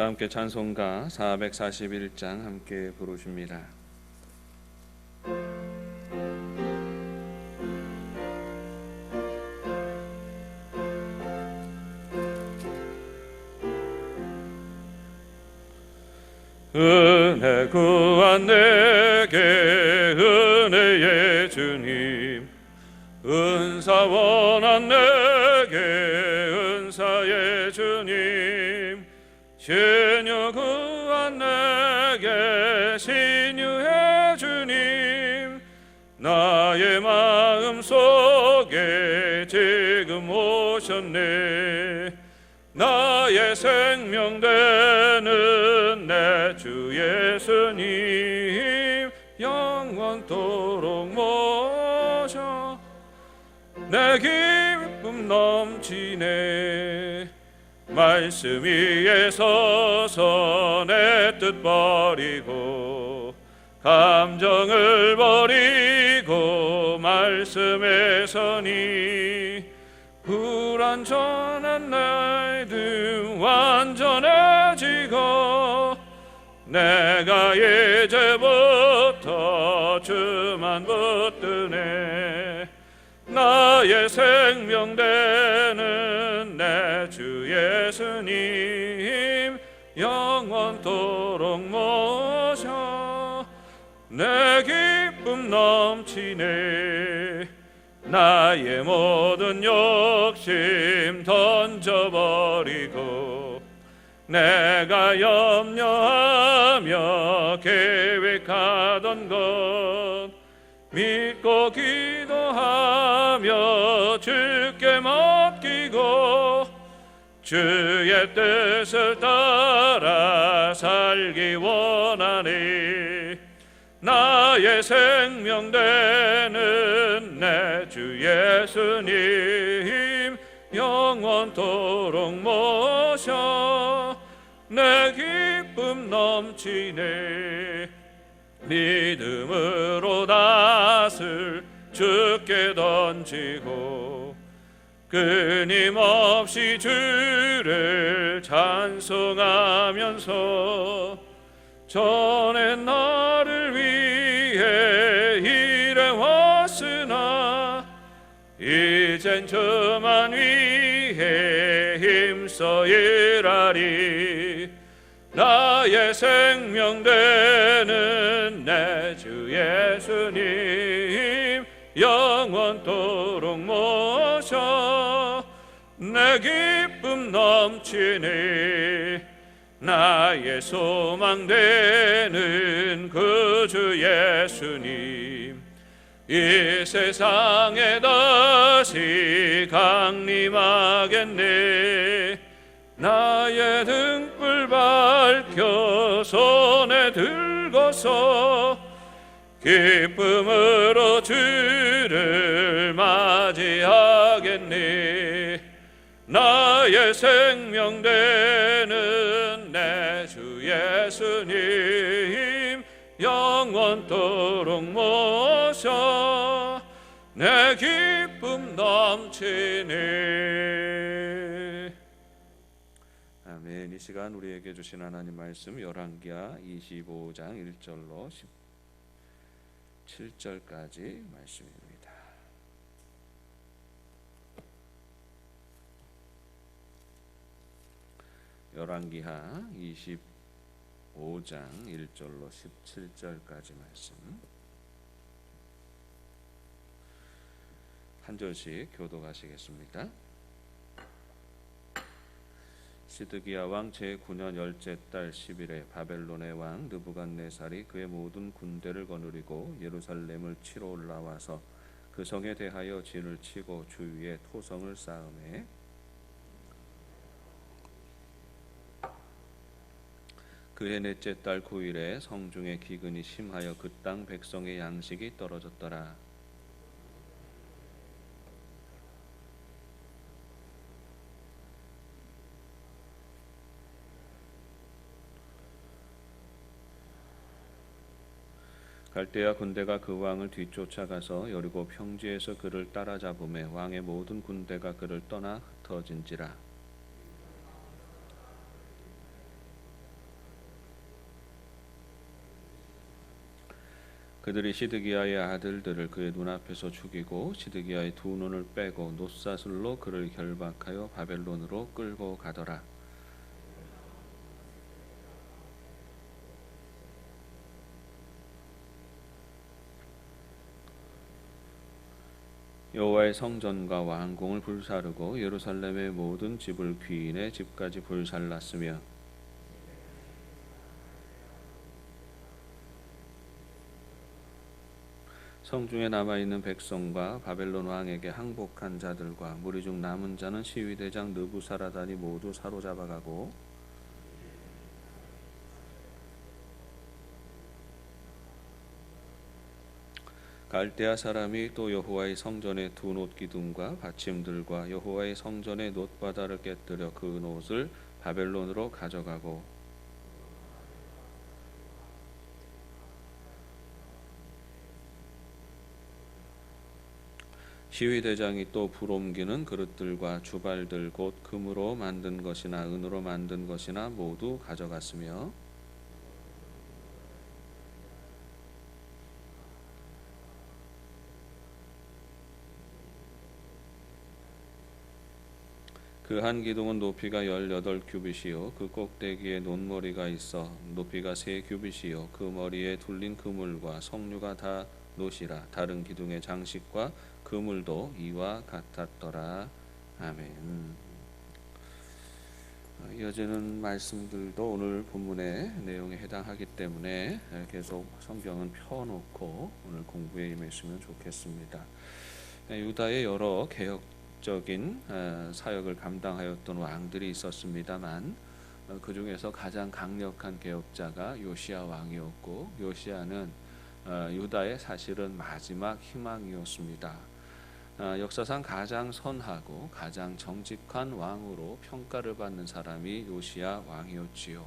다 함께 찬송가 441장 함께 부르십니다. 은혜 구한 내게 은혜의 주님, 은사 원한 내게 은사의 주님, 신유 구한 내게 신유의 주님, 나의 마음 속에 지금 오셨네. 나의 생명 되는 내 주 예수님, 영원토록 모셔 내 기쁨 넘치네. 말씀 위에 서서 내 뜻 버리고 감정을 버리고 말씀에 서니, 불완전한 나이든 완전해지고 내가 이제부터 주만 붙드네. 나의 생명 되는 내 주 예수님, 영원토록 모셔 내 기쁨 넘치네. 나의 모든 욕심 던져버리고 내가 염려하며 계획하던 것 믿고 기도하며 주께 맡기고 주의 뜻을 따라 살기 원하니, 나의 생명 되는 내 주 예수님, 영원토록 모셔 내 기쁨 넘치네. 믿음으로 낫을 주께 던지고 끊임없이 주를 찬송하면서 전에 나를 위해 일해왔으나 이젠 저만 위해 힘써 일하리. 나의 생명 되는 내 주 예수님, 영원토록 모셔 내 기쁨 넘치네. 나의 소망 되는 그 주 예수님, 이 세상에 다시 강림하겠네. 나의 등불 밝혀 손에 들고서 기쁨으로 주를 맞이하겠네. 나의 생명 되는 내 주 예수님, 영원토록 모셔 내 기쁨 넘치네. 아멘. 이 시간 우리에게 주신 하나님 말씀 열왕기하 25장 1절로 17절까지 말씀입니다. 열왕기하 25장 1절로 17절까지 말씀 한 절씩 교독하시겠습니다. 시드기야 왕 제9년 열째 달 10일에 바벨론의 왕 느부갓네살이 그의 모든 군대를 거느리고 예루살렘을 치러 올라와서 그 성에 대하여 진을 치고 주위에 토성을 쌓음에, 그해 넷째 달 9일에 성중에 기근이 심하여 그 땅 백성의 양식이 떨어졌더라. 갈대아 군대가 그 왕을 뒤쫓아가서 여리고 평지에서 그를 따라잡음에 왕의 모든 군대가 그를 떠나 흩어진지라. 그들이 시드기야의 아들들을 그의 눈앞에서 죽이고 시드기야의 두 눈을 빼고 놋사슬로 그를 결박하여 바벨론으로 끌고 가더라. 여호와의 성전과 왕궁을 불사르고 예루살렘의 모든 집을 귀인의 집까지 불살랐으며 성중에 남아있는 백성과 바벨론 왕에게 항복한 자들과 무리 중 남은 자는 시위대장 느부사라단이 모두 사로잡아가고 갈대아 사람이 또 여호와의 성전의 두 놋기둥과 받침들과 여호와의 성전의 놋바다를 깨뜨려 그 놋을 바벨론으로 가져가고 시위대장이 또 불옮기는 그릇들과 주발들 곧 금으로 만든 것이나 은으로 만든 것이나 모두 가져갔으며 그 한 기둥은 높이가 18규빗이요 그 꼭대기에 논머리가 있어 높이가 3규빗이요 그 머리에 둘린 그물과 석류가 다 놋이라 다른 기둥의 장식과 그물도 이와 같았더라. 아멘. 이어지는 말씀들도 오늘 본문의 내용에 해당하기 때문에 계속 성경은 펴놓고 오늘 공부에 임했으면 좋겠습니다. 유다의 여러 개혁적인 사역을 감당하였던 왕들이 있었습니다만 그 중에서 가장 강력한 개혁자가 요시야 왕이었고 요시야는 유다의 사실은 마지막 희망이었습니다. 역사상 가장 선하고 가장 정직한 왕으로 평가를 받는 사람이 요시야 왕이었지요.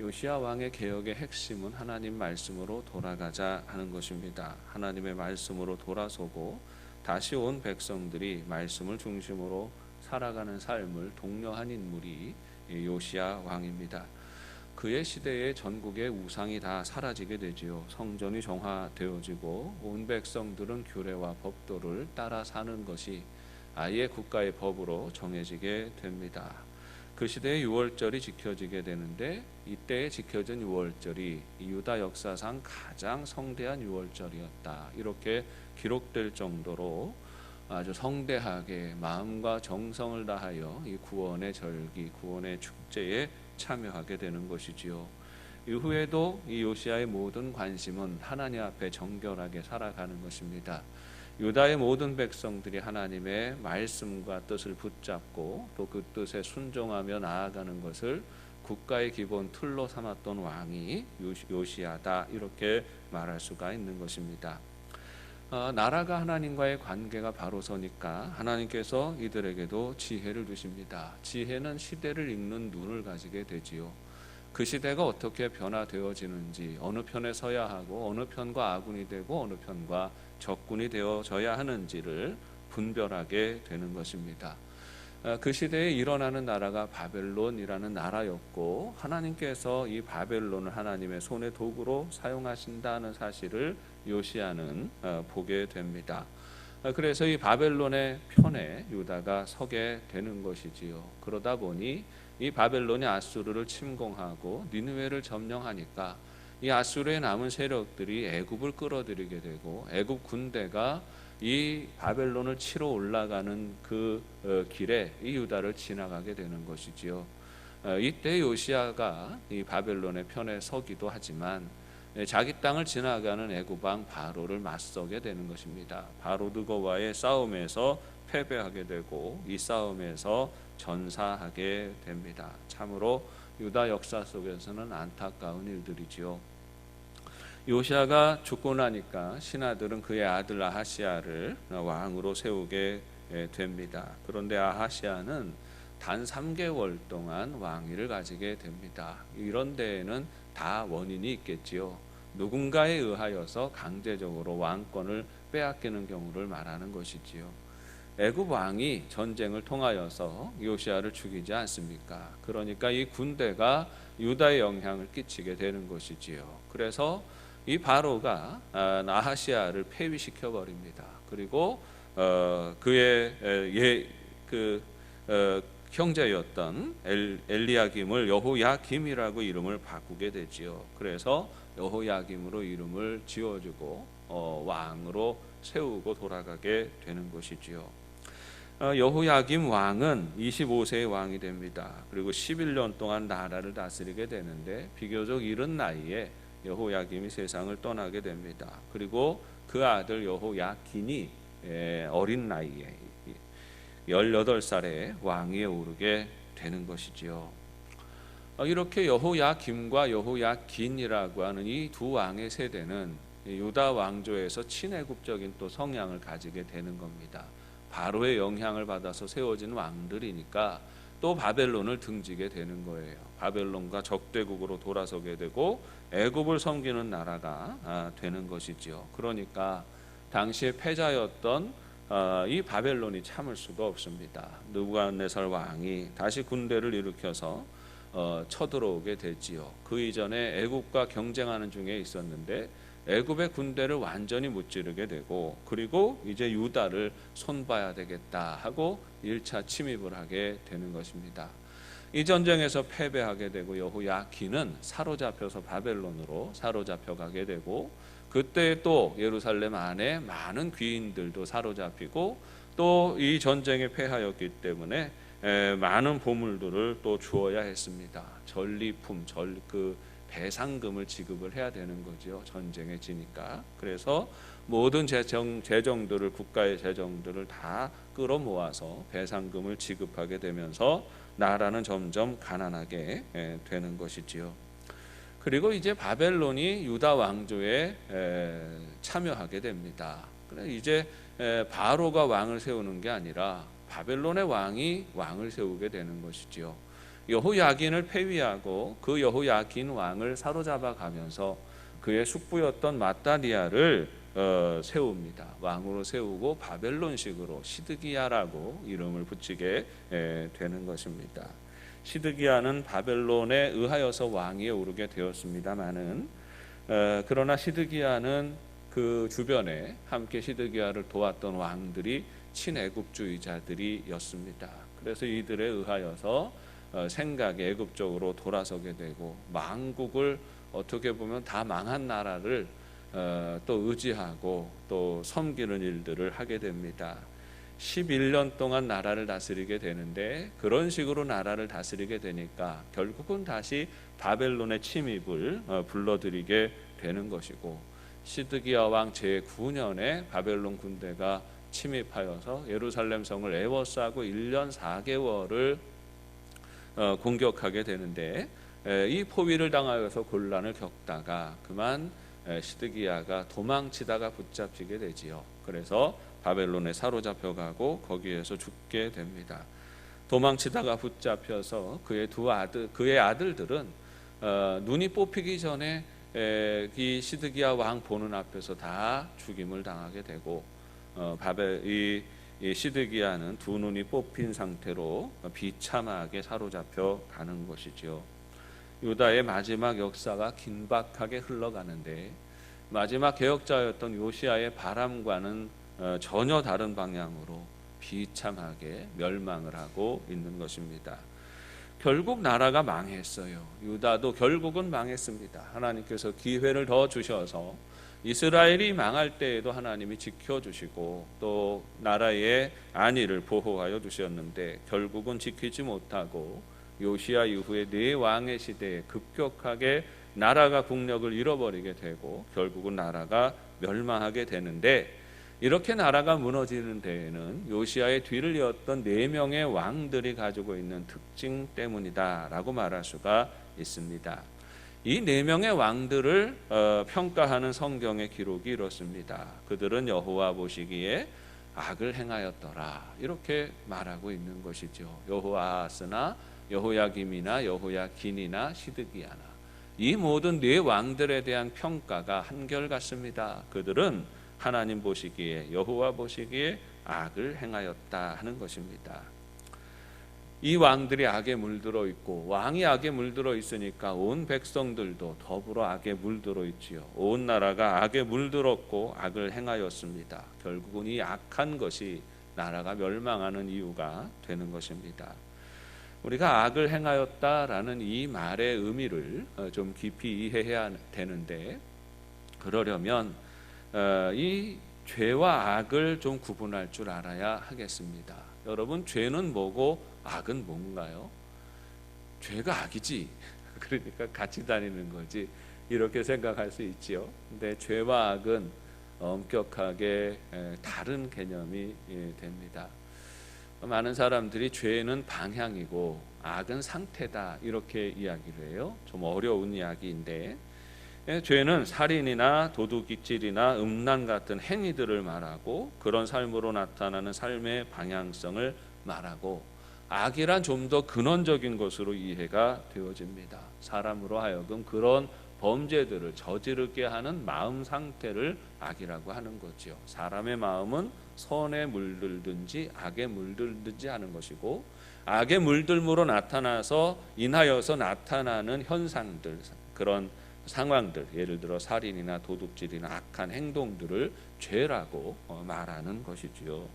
요시야 왕의 개혁의 핵심은 하나님 말씀으로 돌아가자 하는 것입니다. 하나님의 말씀으로 돌아서고 다시 온 백성들이 말씀을 중심으로 살아가는 삶을 독려한 인물이 요시야 왕입니다. 그의 시대에 전국의 우상이 다 사라지게 되지요. 성전이 정화되어지고 온 백성들은 규례와 법도를 따라 사는 것이 아예 국가의 법으로 정해지게 됩니다. 그 시대의 유월절이 지켜지게 되는데 이때에 지켜진 유월절이 유다 역사상 가장 성대한 유월절이었다. 이렇게 기록될 정도로 아주 성대하게 마음과 정성을 다하여 이 구원의 절기, 구원의 축제에 참여하게 되는 것이지요. 이후에도 이 요시야의 모든 관심은 하나님 앞에 정결하게 살아가는 것입니다. 유다의 모든 백성들이 하나님의 말씀과 뜻을 붙잡고 또 그 뜻에 순종하며 나아가는 것을 국가의 기본 틀로 삼았던 왕이 요시야다 이렇게 말할 수가 있는 것입니다. 나라가 하나님과의 관계가 바로 서니까 하나님께서 이들에게도 지혜를 주십니다. 지혜는 시대를 읽는 눈을 가지게 되지요. 그 시대가 어떻게 변화되어지는지 어느 편에 서야 하고 어느 편과 아군이 되고 어느 편과 적군이 되어져야 하는지를 분별하게 되는 것입니다. 그 시대에 일어나는 나라가 바벨론이라는 나라였고 하나님께서 이 바벨론을 하나님의 손의 도구로 사용하신다는 사실을 요시야는 보게 됩니다. 그래서 이 바벨론의 편에 유다가 서게 되는 것이지요. 그러다 보니 이 바벨론이 아수르를 침공하고 니느웨를 점령하니까 이 아수르의 남은 세력들이 애굽을 끌어들이게 되고 애굽 군대가 이 바벨론을 치러 올라가는 그 길에 이 유다를 지나가게 되는 것이지요. 이때 요시야가 이 바벨론의 편에 서기도 하지만 자기 땅을 지나가는 애굽 왕 바로를 맞서게 되는 것입니다. 바로 느고와의 싸움에서 패배하게 되고 이 싸움에서 전사하게 됩니다. 참으로 유다 역사 속에서는 안타까운 일들이지요. 요시야가 죽고 나니까 신하들은 그의 아들 아하시야를 왕으로 세우게 됩니다. 그런데 아하시야는 단 3개월 동안 왕위를 가지게 됩니다. 이런 데에는 다 원인이 있겠지요. 누군가에 의하여서 강제적으로 왕권을 빼앗기는 경우를 말하는 것이지요. 애굽 왕이 전쟁을 통하여서 요시야를 죽이지 않습니까? 그러니까 이 군대가 유다에 영향을 끼치게 되는 것이지요. 그래서 이 바로가 아하시아를 폐위시켜 버립니다. 그리고 그의 형제였던 엘리야김을 여호야김이라고 이름을 바꾸게 되지요. 그래서 여호야김으로 이름을 지어주고 왕으로 세우고 돌아가게 되는 것이지요. 여호야김 왕은 25세의 왕이 됩니다. 그리고 11년 동안 나라를 다스리게 되는데 비교적 이른 나이에 여호야김이 세상을 떠나게 됩니다. 그리고 그 아들 여호야긴이 어린 나이에 18살에 왕위에 오르게 되는 것이지요. 이렇게 여호야김과 여호야긴이라고 하는 이 두 왕의 세대는 유다 왕조에서 친애국적인 또 성향을 가지게 되는 겁니다. 바로의 영향을 받아서 세워진 왕들이니까 또 바벨론을 등지게 되는 거예요. 바벨론과 적대국으로 돌아서게 되고 애굽을 섬기는 나라가 되는 것이지요. 그러니까 당시에 패자였던 이 바벨론이 참을 수가 없습니다. 느부갓네살 왕이 다시 군대를 일으켜서 쳐들어오게 되지요. 그 이전에 애굽과 경쟁하는 중에 있었는데 애굽의 군대를 완전히 무찌르게 되고, 그리고 이제 유다를 손봐야 되겠다 하고 1차 침입을 하게 되는 것입니다. 이 전쟁에서 패배하게 되고 여호야긴은 사로잡혀서 바벨론으로 사로잡혀가게 되고, 그때 또 예루살렘 안에 많은 귀인들도 사로잡히고, 또 이 전쟁에 패하였기 때문에 많은 보물들을 또 주어야 했습니다. 전리품, 배상금을 지급을 해야 되는 거죠. 전쟁에 지니까. 그래서 모든 재정들을, 국가의 재정들을 다 끌어모아서 배상금을 지급하게 되면서 나라는 점점 가난하게 되는 것이지요. 그리고 이제 바벨론이 유다 왕조에 참여하게 됩니다. 그래 이제 바로가 왕을 세우는 게 아니라 바벨론의 왕이 왕을 세우게 되는 것이지요. 여호야긴을 폐위하고 그 여호야긴 왕을 사로잡아 가면서 그의 숙부였던 마따니아를 세웁니다. 왕으로 세우고 바벨론식으로 시드기야라고 이름을 붙이게 되는 것입니다. 시드기야는 바벨론에 의하여서 왕위에 오르게 되었습니다마는 그러나 시드기야는 그 주변에 함께 시드기야를 도왔던 왕들이 친애국주의자들이었습니다. 그래서 이들에 의하여서 생각이 애굽 쪽으로 돌아서게 되고, 망국을 어떻게 보면 다 망한 나라를 또 의지하고 또 섬기는 일들을 하게 됩니다. 11년 동안 나라를 다스리게 되는데, 그런 식으로 나라를 다스리게 되니까 결국은 다시 바벨론의 침입을 불러들이게 되는 것이고, 시드기야 왕 제9년에 바벨론 군대가 침입하여서 예루살렘 성을 에워싸고 1년 4개월을 공격하게 되는데, 이 포위를 당하여서 곤란을 겪다가 그만 시드기야가 도망치다가 붙잡히게 되지요. 그래서 바벨론에 사로잡혀가고 거기에서 죽게 됩니다. 도망치다가 붙잡혀서 그의 아들들은 눈이 뽑히기 전에 이 시드기야 왕 보는 앞에서 다 죽임을 당하게 되고, 이 시드기야는 두 눈이 뽑힌 상태로 비참하게 사로잡혀 가는 것이죠. 유다의 마지막 역사가 긴박하게 흘러가는데, 마지막 개혁자였던 요시야의 바람과는 전혀 다른 방향으로 비참하게 멸망을 하고 있는 것입니다. 결국 나라가 망했어요. 유다도 결국은 망했습니다. 하나님께서 기회를 더 주셔서 이스라엘이 망할 때에도 하나님이 지켜주시고 또 나라의 안위를 보호하여 주셨는데, 결국은 지키지 못하고 요시야 이후에 네 왕의 시대에 급격하게 나라가 국력을 잃어버리게 되고 결국은 나라가 멸망하게 되는데, 이렇게 나라가 무너지는 데에는 요시야의 뒤를 이었던 4명의 왕들이 가지고 있는 특징 때문이다라고 말할 수가 있습니다. 이 4명의 왕들을 평가하는 성경의 기록이 이렇습니다. 그들은 여호와 보시기에 악을 행하였더라, 이렇게 말하고 있는 것이죠. 여호아하스나 여호야김이나 여호야긴이나 시드기야나, 이 모든 4 왕들에 대한 평가가 한결같습니다. 그들은 하나님 보시기에, 여호와 보시기에 악을 행하였다 하는 것입니다. 이 왕들이 악에 물들어 있고, 왕이 악에 물들어 있으니까 온 백성들도 더불어 악에 물들어 있지요. 온 나라가 악에 물들었고 악을 행하였습니다. 결국은 이 악한 것이 나라가 멸망하는 이유가 되는 것입니다. 우리가 악을 행하였다라는 이 말의 의미를 좀 깊이 이해해야 되는데, 그러려면 이 죄와 악을 좀 구분할 줄 알아야 하겠습니다. 여러분, 죄는 뭐고 악은 뭔가요? 죄가 악이지. 그러니까 같이 다니는 거지. 이렇게 생각할 수 있지요. 근데 죄와 악은 엄격하게 다른 개념이 됩니다. 많은 사람들이 죄는 방향이고 악은 상태다 이렇게 이야기를 해요. 좀 어려운 이야기인데, 죄는 살인이나 도둑질이나 음란 같은 행위들을 말하고 그런 삶으로 나타나는 삶의 방향성을 말하고, 악이란 좀 더 근원적인 것으로 이해가 되어집니다. 사람으로 하여금 그런 범죄들을 저지르게 하는 마음 상태를 악이라고 하는 거죠. 사람의 마음은 선에 물들든지 악에 물들든지 하는 것이고, 악에 물들므로 나타나서 인하여서 나타나는 현상들, 그런 상황들, 예를 들어 살인이나 도둑질이나 악한 행동들을 죄라고 말하는 것이지요.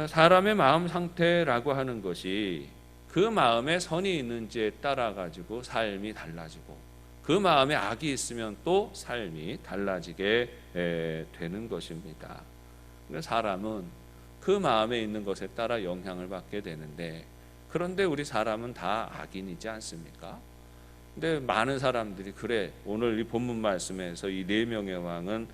사람의 마음 상태라고 하는 것이 그 마음에 선이 있는지에 따라 가지고 삶이 달라지고, 그 마음에 악이 있으면 또 삶이 달라지게 되는 것입니다. 사람은 그 마음에 있는 것에 따라 영향을 받게 되는데, 그런데 우리 사람은 다 악인이지 않습니까? 근데 많은 사람들이 그래, 오늘 이 본문 말씀에서 이 네 명의 왕은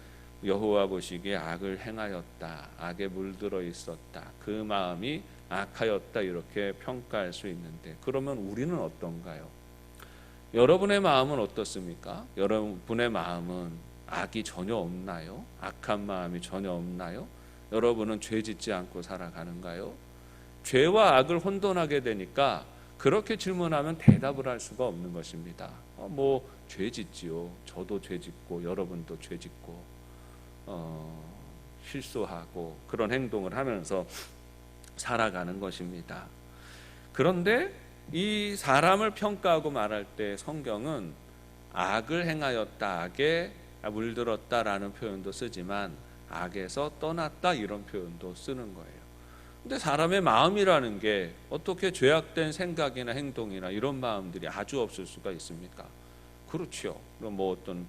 여호와 보시기에 악을 행하였다, 악에 물들어 있었다, 그 마음이 악하였다 이렇게 평가할 수 있는데, 그러면 우리는 어떤가요? 여러분의 마음은 어떻습니까? 여러분의 마음은 악이 전혀 없나요? 악한 마음이 전혀 없나요? 여러분은 죄 짓지 않고 살아가는가요? 죄와 악을 혼돈하게 되니까 그렇게 질문하면 대답을 할 수가 없는 것입니다. 죄 짓지요. 저도 죄 짓고 여러분도 죄 짓고 실수하고 그런 행동을 하면서 살아가는 것입니다. 그런데 이 사람을 평가하고 말할 때 성경은 악을 행하였다, 악에 물들었다라는 표현도 쓰지만 악에서 떠났다 이런 표현도 쓰는 거예요. 근데 사람의 마음이라는 게 어떻게 죄악된 생각이나 행동이나 이런 마음들이 아주 없을 수가 있습니까? 그렇죠. 그럼 어떤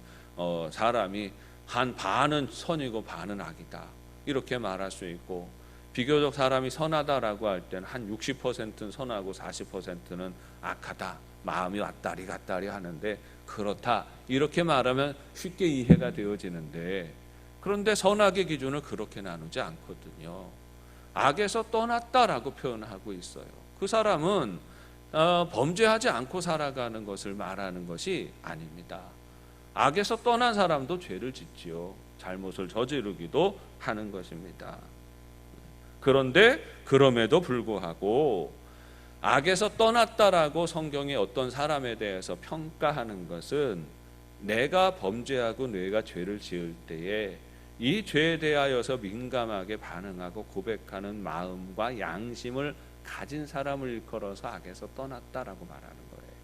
사람이 한 반은 선이고 반은 악이다 이렇게 말할 수 있고, 비교적 사람이 선하다라고 할 때는 한 60%는 선하고 40%는 악하다, 마음이 왔다리 갔다리 하는데 그렇다 이렇게 말하면 쉽게 이해가 되어지는데, 그런데 선악의 기준을 그렇게 나누지 않거든요. 악에서 떠났다라고 표현하고 있어요. 그 사람은 범죄하지 않고 살아가는 것을 말하는 것이 아닙니다. 악에서 떠난 사람도 죄를 짓지요. 잘못을 저지르기도 하는 것입니다. 그런데 그럼에도 불구하고 악에서 떠났다라고 성경이 어떤 사람에 대해서 평가하는 것은, 내가 범죄하고 내가 죄를 지을 때에 이 죄에 대하여서 민감하게 반응하고 고백하는 마음과 양심을 가진 사람을 일컬어서 악에서 떠났다라고 말하는 거예요.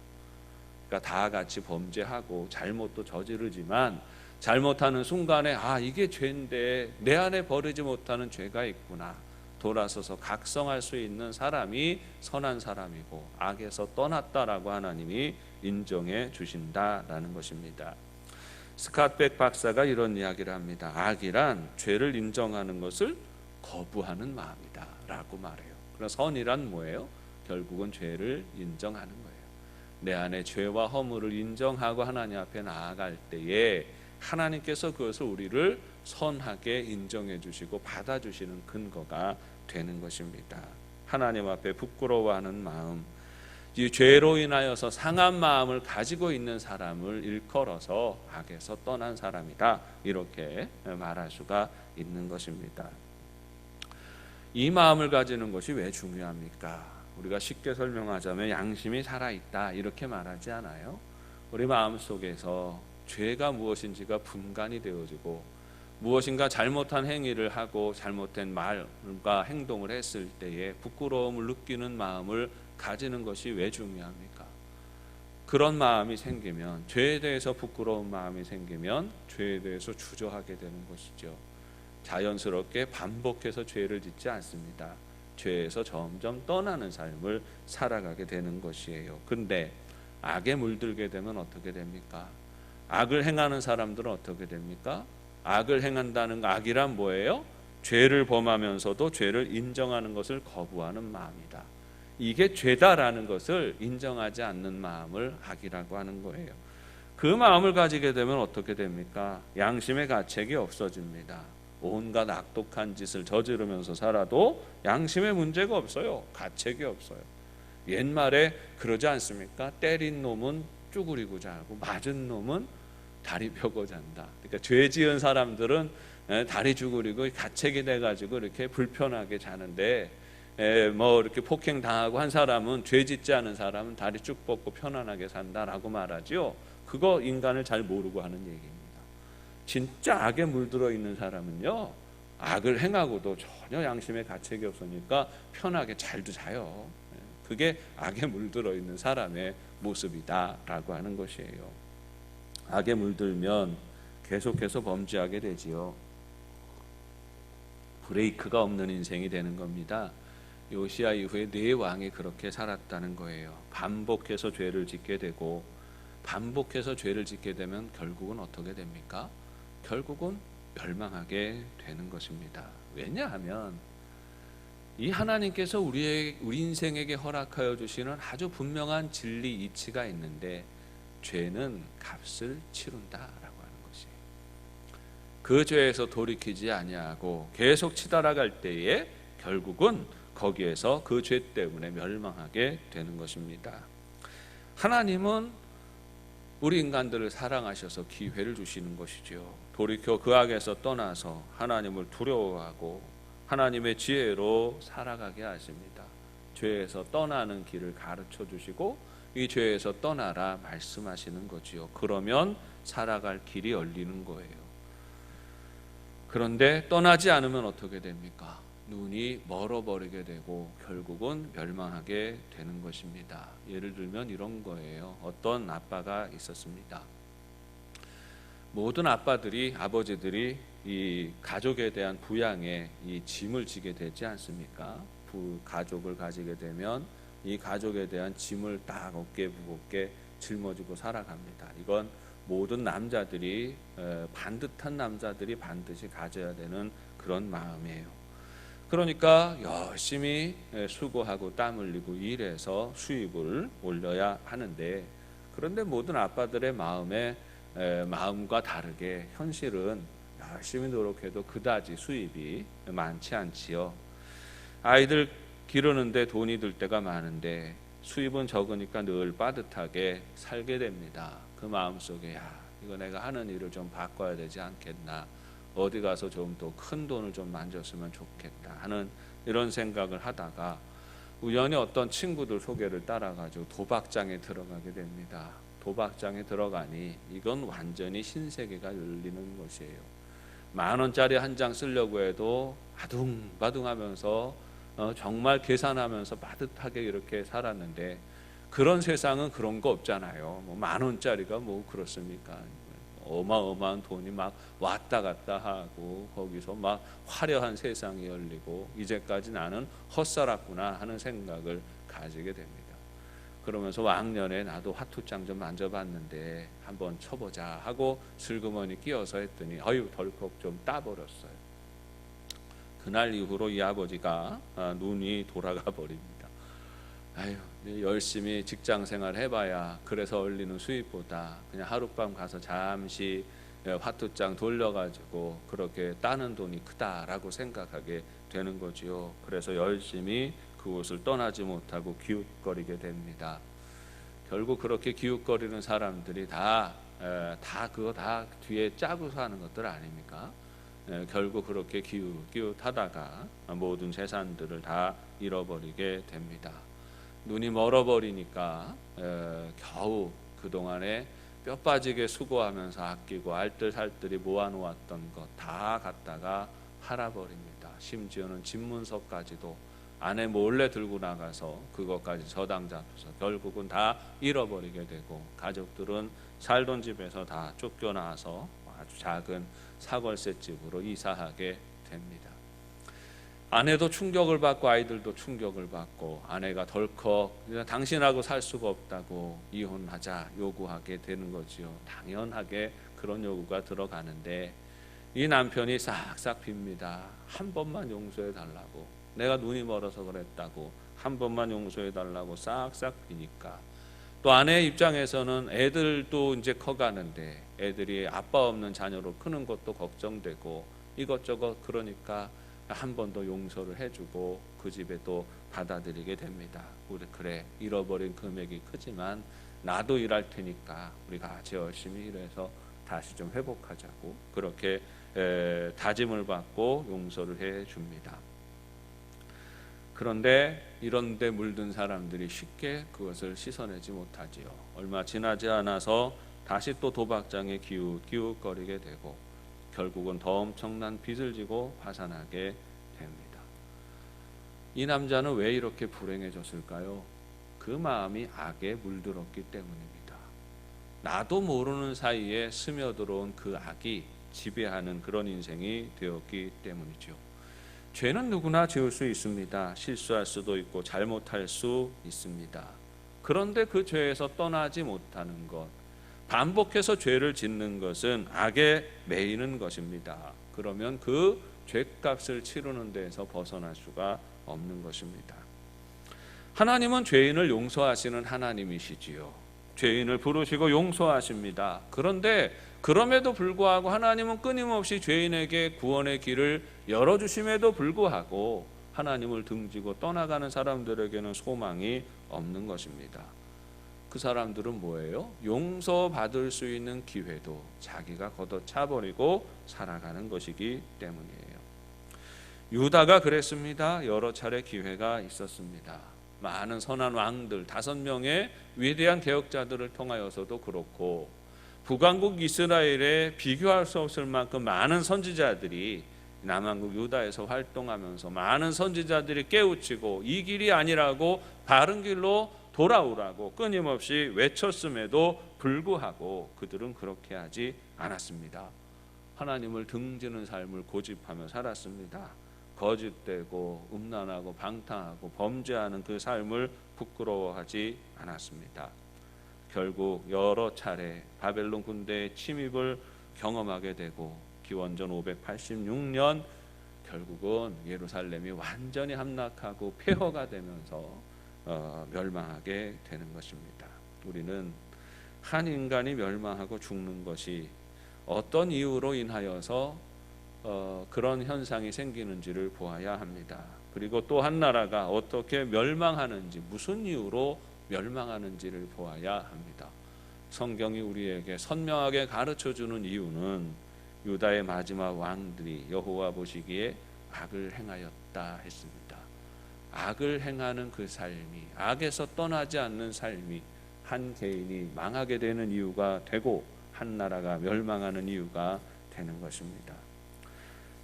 그러니까 다 같이 범죄하고 잘못도 저지르지만 잘못하는 순간에 이게 죄인데 내 안에 버리지 못하는 죄가 있구나, 돌아서서 각성할 수 있는 사람이 선한 사람이고 악에서 떠났다라고 하나님이 인정해 주신다라는 것입니다. 스캇백 박사가 이런 이야기를 합니다. 악이란 죄를 인정하는 것을 거부하는 마음이다 라고 말해요. 그럼 선이란 뭐예요? 결국은 죄를 인정하는 거예요. 내 안에 죄와 허물을 인정하고 하나님 앞에 나아갈 때에 하나님께서 그것을 우리를 선하게 인정해 주시고 받아주시는 근거가 되는 것입니다. 하나님 앞에 부끄러워하는 마음, 이 죄로 인하여서 상한 마음을 가지고 있는 사람을 일컬어서 악에서 떠난 사람이다 이렇게 말할 수가 있는 것입니다. 이 마음을 가지는 것이 왜 중요합니까? 우리가 쉽게 설명하자면 양심이 살아있다 이렇게 말하지 않아요? 우리 마음속에서 죄가 무엇인지가 분간이 되어지고 무엇인가 잘못한 행위를 하고 잘못된 말과 행동을 했을 때에 부끄러움을 느끼는 마음을 가지는 것이 왜 중요합니까? 그런 마음이 생기면, 죄에 대해서 부끄러운 마음이 생기면 죄에 대해서 주저하게 되는 것이죠. 자연스럽게 반복해서 죄를 짓지 않습니다. 죄에서 점점 떠나는 삶을 살아가게 되는 것이에요. 근데 악에 물들게 되면 어떻게 됩니까? 악을 행하는 사람들은 어떻게 됩니까? 악을 행한다는 악이란 뭐예요? 죄를 범하면서도 죄를 인정하는 것을 거부하는 마음이다. 이게 죄다라는 것을 인정하지 않는 마음을 악이라고 하는 거예요. 그 마음을 가지게 되면 어떻게 됩니까? 양심의 가책이 없어집니다. 온갖 악독한 짓을 저지르면서 살아도 양심의 문제가 없어요. 가책이 없어요. 옛말에 그러지 않습니까? 때린 놈은 쭈그리고 자고 맞은 놈은 다리 펴고 잔다. 그러니까 죄 지은 사람들은 다리 쭈그리고 가책이 돼가지고 이렇게 불편하게 자는데, 뭐 이렇게 폭행 당하고 한 사람은, 죄 짓지 않은 사람은 다리 쭉 뻗고 편안하게 산다라고 말하지요. 그거 인간을 잘 모르고 하는 얘기입니다. 진짜 악에 물들어 있는 사람은요, 악을 행하고도 전혀 양심의 가책이 없으니까 편하게 잘도 자요. 그게 악에 물들어 있는 사람의 모습이다라고 하는 것이에요. 악에 물들면 계속해서 범죄하게 되지요. 브레이크가 없는 인생이 되는 겁니다. 요시야 이후에 네 왕이 그렇게 살았다는 거예요. 반복해서 죄를 짓게 되고, 반복해서 죄를 짓게 되면 결국은 어떻게 됩니까? 결국은 멸망하게 되는 것입니다. 왜냐하면 이 하나님께서 우리 인생에게 허락하여 주시는 아주 분명한 진리 이치가 있는데, 죄는 값을 치른다라고 하는 것이에요. 그 죄에서 돌이키지 아니하고 계속 치달아갈 때에 결국은 거기에서 그 죄 때문에 멸망하게 되는 것입니다. 하나님은 우리 인간들을 사랑하셔서 기회를 주시는 것이죠. 돌이켜 그 악에서 떠나서 하나님을 두려워하고 하나님의 지혜로 살아가게 하십니다. 죄에서 떠나는 길을 가르쳐 주시고 이 죄에서 떠나라 말씀하시는 거지요. 그러면 살아갈 길이 열리는 거예요. 그런데 떠나지 않으면 어떻게 됩니까? 눈이 멀어버리게 되고 결국은 멸망하게 되는 것입니다. 예를 들면 이런 거예요. 어떤 아빠가 있었습니다. 모든 아버지들이 이 가족에 대한 부양에 이 짐을 지게 되지 않습니까? 가족을 가지게 되면 이 가족에 대한 짐을 딱 어깨에 무겁게 짊어지고 살아갑니다. 이건 모든 남자들이, 반듯한 남자들이 반드시 가져야 되는 그런 마음이에요. 그러니까 열심히 수고하고 땀 흘리고 일해서 수입을 올려야 하는데, 그런데 모든 아빠들의 마음과 다르게 현실은 열심히 노력해도 그다지 수입이 많지 않지요. 아이들 기르는데 돈이 들 때가 많은데 수입은 적으니까 늘 빠듯하게 살게 됩니다. 그 마음속에 이거 내가 하는 일을 좀 바꿔야 되지 않겠나, 어디 가서 좀 더 큰 돈을 좀 만졌으면 좋겠다 하는 이런 생각을 하다가 우연히 어떤 친구들 소개를 따라가지고 도박장에 들어가게 됩니다. 도박장에 들어가니 이건 완전히 신세계가 열리는 것이에요. 10,000원짜리 한 장 쓰려고 해도 아둥바둥하면서 정말 계산하면서 빠듯하게 이렇게 살았는데, 그런 세상은 그런 거 없잖아요. 10,000원짜리가 뭐 그렇습니까? 어마어마한 돈이 막 왔다 갔다 하고 거기서 막 화려한 세상이 열리고 이제까지 나는 헛살았구나 하는 생각을 가지게 됩니다. 그러면서 왕년에 나도 화투장 좀 만져봤는데 한번 쳐보자 하고 슬그머니 끼어서 했더니 덜컥 좀 따버렸어요. 그날 이후로 이 아버지가 눈이 돌아가 버립니다. 열심히 직장생활 해봐야 그래서 얼리는 수입보다 그냥 하룻밤 가서 잠시 화투장 돌려가지고 그렇게 따는 돈이 크다라고 생각하게 되는 거지요. 그래서 열심히 그곳을 떠나지 못하고 기웃거리게 됩니다. 결국 그렇게 기웃거리는 사람들이 다 뒤에 짜고서 하는 것들 아닙니까? 결국 그렇게 기웃하다가 모든 재산들을 다 잃어버리게 됩니다. 눈이 멀어버리니까 겨우 그동안에 뼈 빠지게 수고하면서 아끼고 알뜰살뜰히 모아놓았던 것 다 갖다가 팔아버립니다. 심지어는 집문서까지도 아내 몰래 들고 나가서 그것까지 저당 잡혀서 결국은 다 잃어버리게 되고, 가족들은 살던 집에서 다 쫓겨나서 아주 작은 사골세 집으로 이사하게 됩니다. 아내도 충격을 받고 아이들도 충격을 받고, 아내가 덜컥 당신하고 살 수가 없다고 이혼하자 요구하게 되는 거지요. 당연하게 그런 요구가 들어가는데 이 남편이 싹싹 빕니다. 한 번만 용서해 달라고, 내가 눈이 멀어서 그랬다고 한 번만 용서해 달라고 싹싹 비니까, 또 아내의 입장에서는 애들도 이제 커가는데 애들이 아빠 없는 자녀로 크는 것도 걱정되고 이것저것, 그러니까 한 번 더 용서를 해주고 그 집에 또 받아들이게 됩니다. 우리 그래, 잃어버린 금액이 크지만 나도 일할 테니까 우리가 같이 열심히 일해서 다시 좀 회복하자고, 그렇게 다짐을 받고 용서를 해줍니다. 그런데 이런 데 물든 사람들이 쉽게 그것을 씻어내지 못하지요. 얼마 지나지 않아서 다시 또 도박장에 기웃기웃거리게 되고 결국은 더 엄청난 빚을 지고 파산하게 됩니다. 이 남자는 왜 이렇게 불행해졌을까요? 그 마음이 악에 물들었기 때문입니다. 나도 모르는 사이에 스며들어온 그 악이 지배하는 그런 인생이 되었기 때문이죠. 죄는 누구나 지을 수 있습니다. 실수할 수도 있고 잘못할 수 있습니다. 그런데 그 죄에서 떠나지 못하는 것, 반복해서 죄를 짓는 것은 악에 매이는 것입니다. 그러면 그 죄값을 치르는 데에서 벗어날 수가 없는 것입니다. 하나님은 죄인을 용서하시는 하나님이시지요. 죄인을 부르시고 용서하십니다. 그런데 그럼에도 불구하고 하나님은 끊임없이 죄인에게 구원의 길을 열어주심에도 불구하고 하나님을 등지고 떠나가는 사람들에게는 소망이 없는 것입니다. 그 사람들은 뭐예요? 용서받을 수 있는 기회도 자기가 걷어차버리고 살아가는 것이기 때문이에요. 유다가 그랬습니다. 여러 차례 기회가 있었습니다. 많은 선한 왕들 5명의 위대한 개혁자들을 통하여서도 그렇고, 북왕국 이스라엘에 비교할 수 없을 만큼 많은 선지자들이 남왕국 유다에서 활동하면서 많은 선지자들이 깨우치고 이 길이 아니라고 바른 길로 돌아오라고 끊임없이 외쳤음에도 불구하고 그들은 그렇게 하지 않았습니다. 하나님을 등지는 삶을 고집하며 살았습니다. 거짓되고 음란하고 방탕하고 범죄하는 그 삶을 부끄러워하지 않았습니다. 결국 여러 차례 바벨론 군대의 침입을 경험하게 되고 기원전 586년 결국은 예루살렘이 완전히 함락하고 폐허가 되면서 멸망하게 되는 것입니다. 우리는 한 인간이 멸망하고 죽는 것이 어떤 이유로 인하여서 그런 현상이 생기는지를 보아야 합니다. 그리고 또 한 나라가 어떻게 멸망하는지, 무슨 이유로 멸망하는지를 보아야 합니다. 성경이 우리에게 선명하게 가르쳐주는 이유는 유다의 마지막 왕들이 여호와 보시기에 악을 행하였다 했습니다. 악을 행하는 그 삶이, 악에서 떠나지 않는 삶이 한 개인이 망하게 되는 이유가 되고 한 나라가 멸망하는 이유가 되는 것입니다.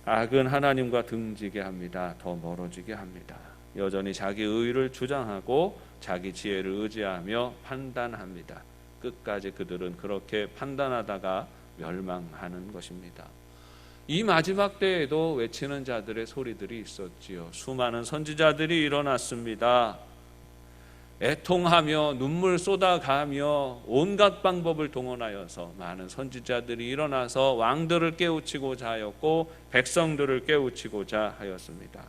악은 하나님과 등지게 합니다. 더 멀어지게 합니다. 여전히 자기 의를 주장하고 자기 지혜를 의지하며 판단합니다. 끝까지 그들은 그렇게 판단하다가 멸망하는 것입니다. 이 마지막 때에도 외치는 자들의 소리들이 있었지요. 수많은 선지자들이 일어났습니다. 애통하며 눈물 쏟아가며 온갖 방법을 동원하여서 많은 선지자들이 일어나서 왕들을 깨우치고자 하였고 백성들을 깨우치고자 하였습니다.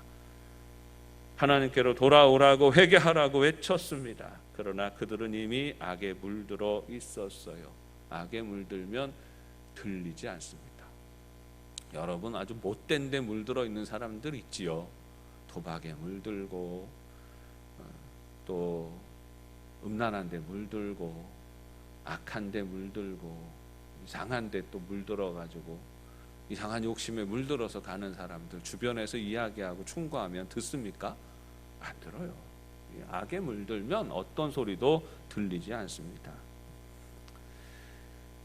하나님께로 돌아오라고 회개하라고 외쳤습니다. 그러나 그들은 이미 악에 물들어 있었어요. 악에 물들면 들리지 않습니다. 여러분, 아주 못된 데 물들어 있는 사람들 있지요. 도박에 물들고 또 음란한 데 물들고 악한 데 물들고 이상한 데 또 물들어 가지고 이상한 욕심에 물들어서 가는 사람들 주변에서 이야기하고 충고하면 듣습니까? 안 들어요. 악에 물들면 어떤 소리도 들리지 않습니다.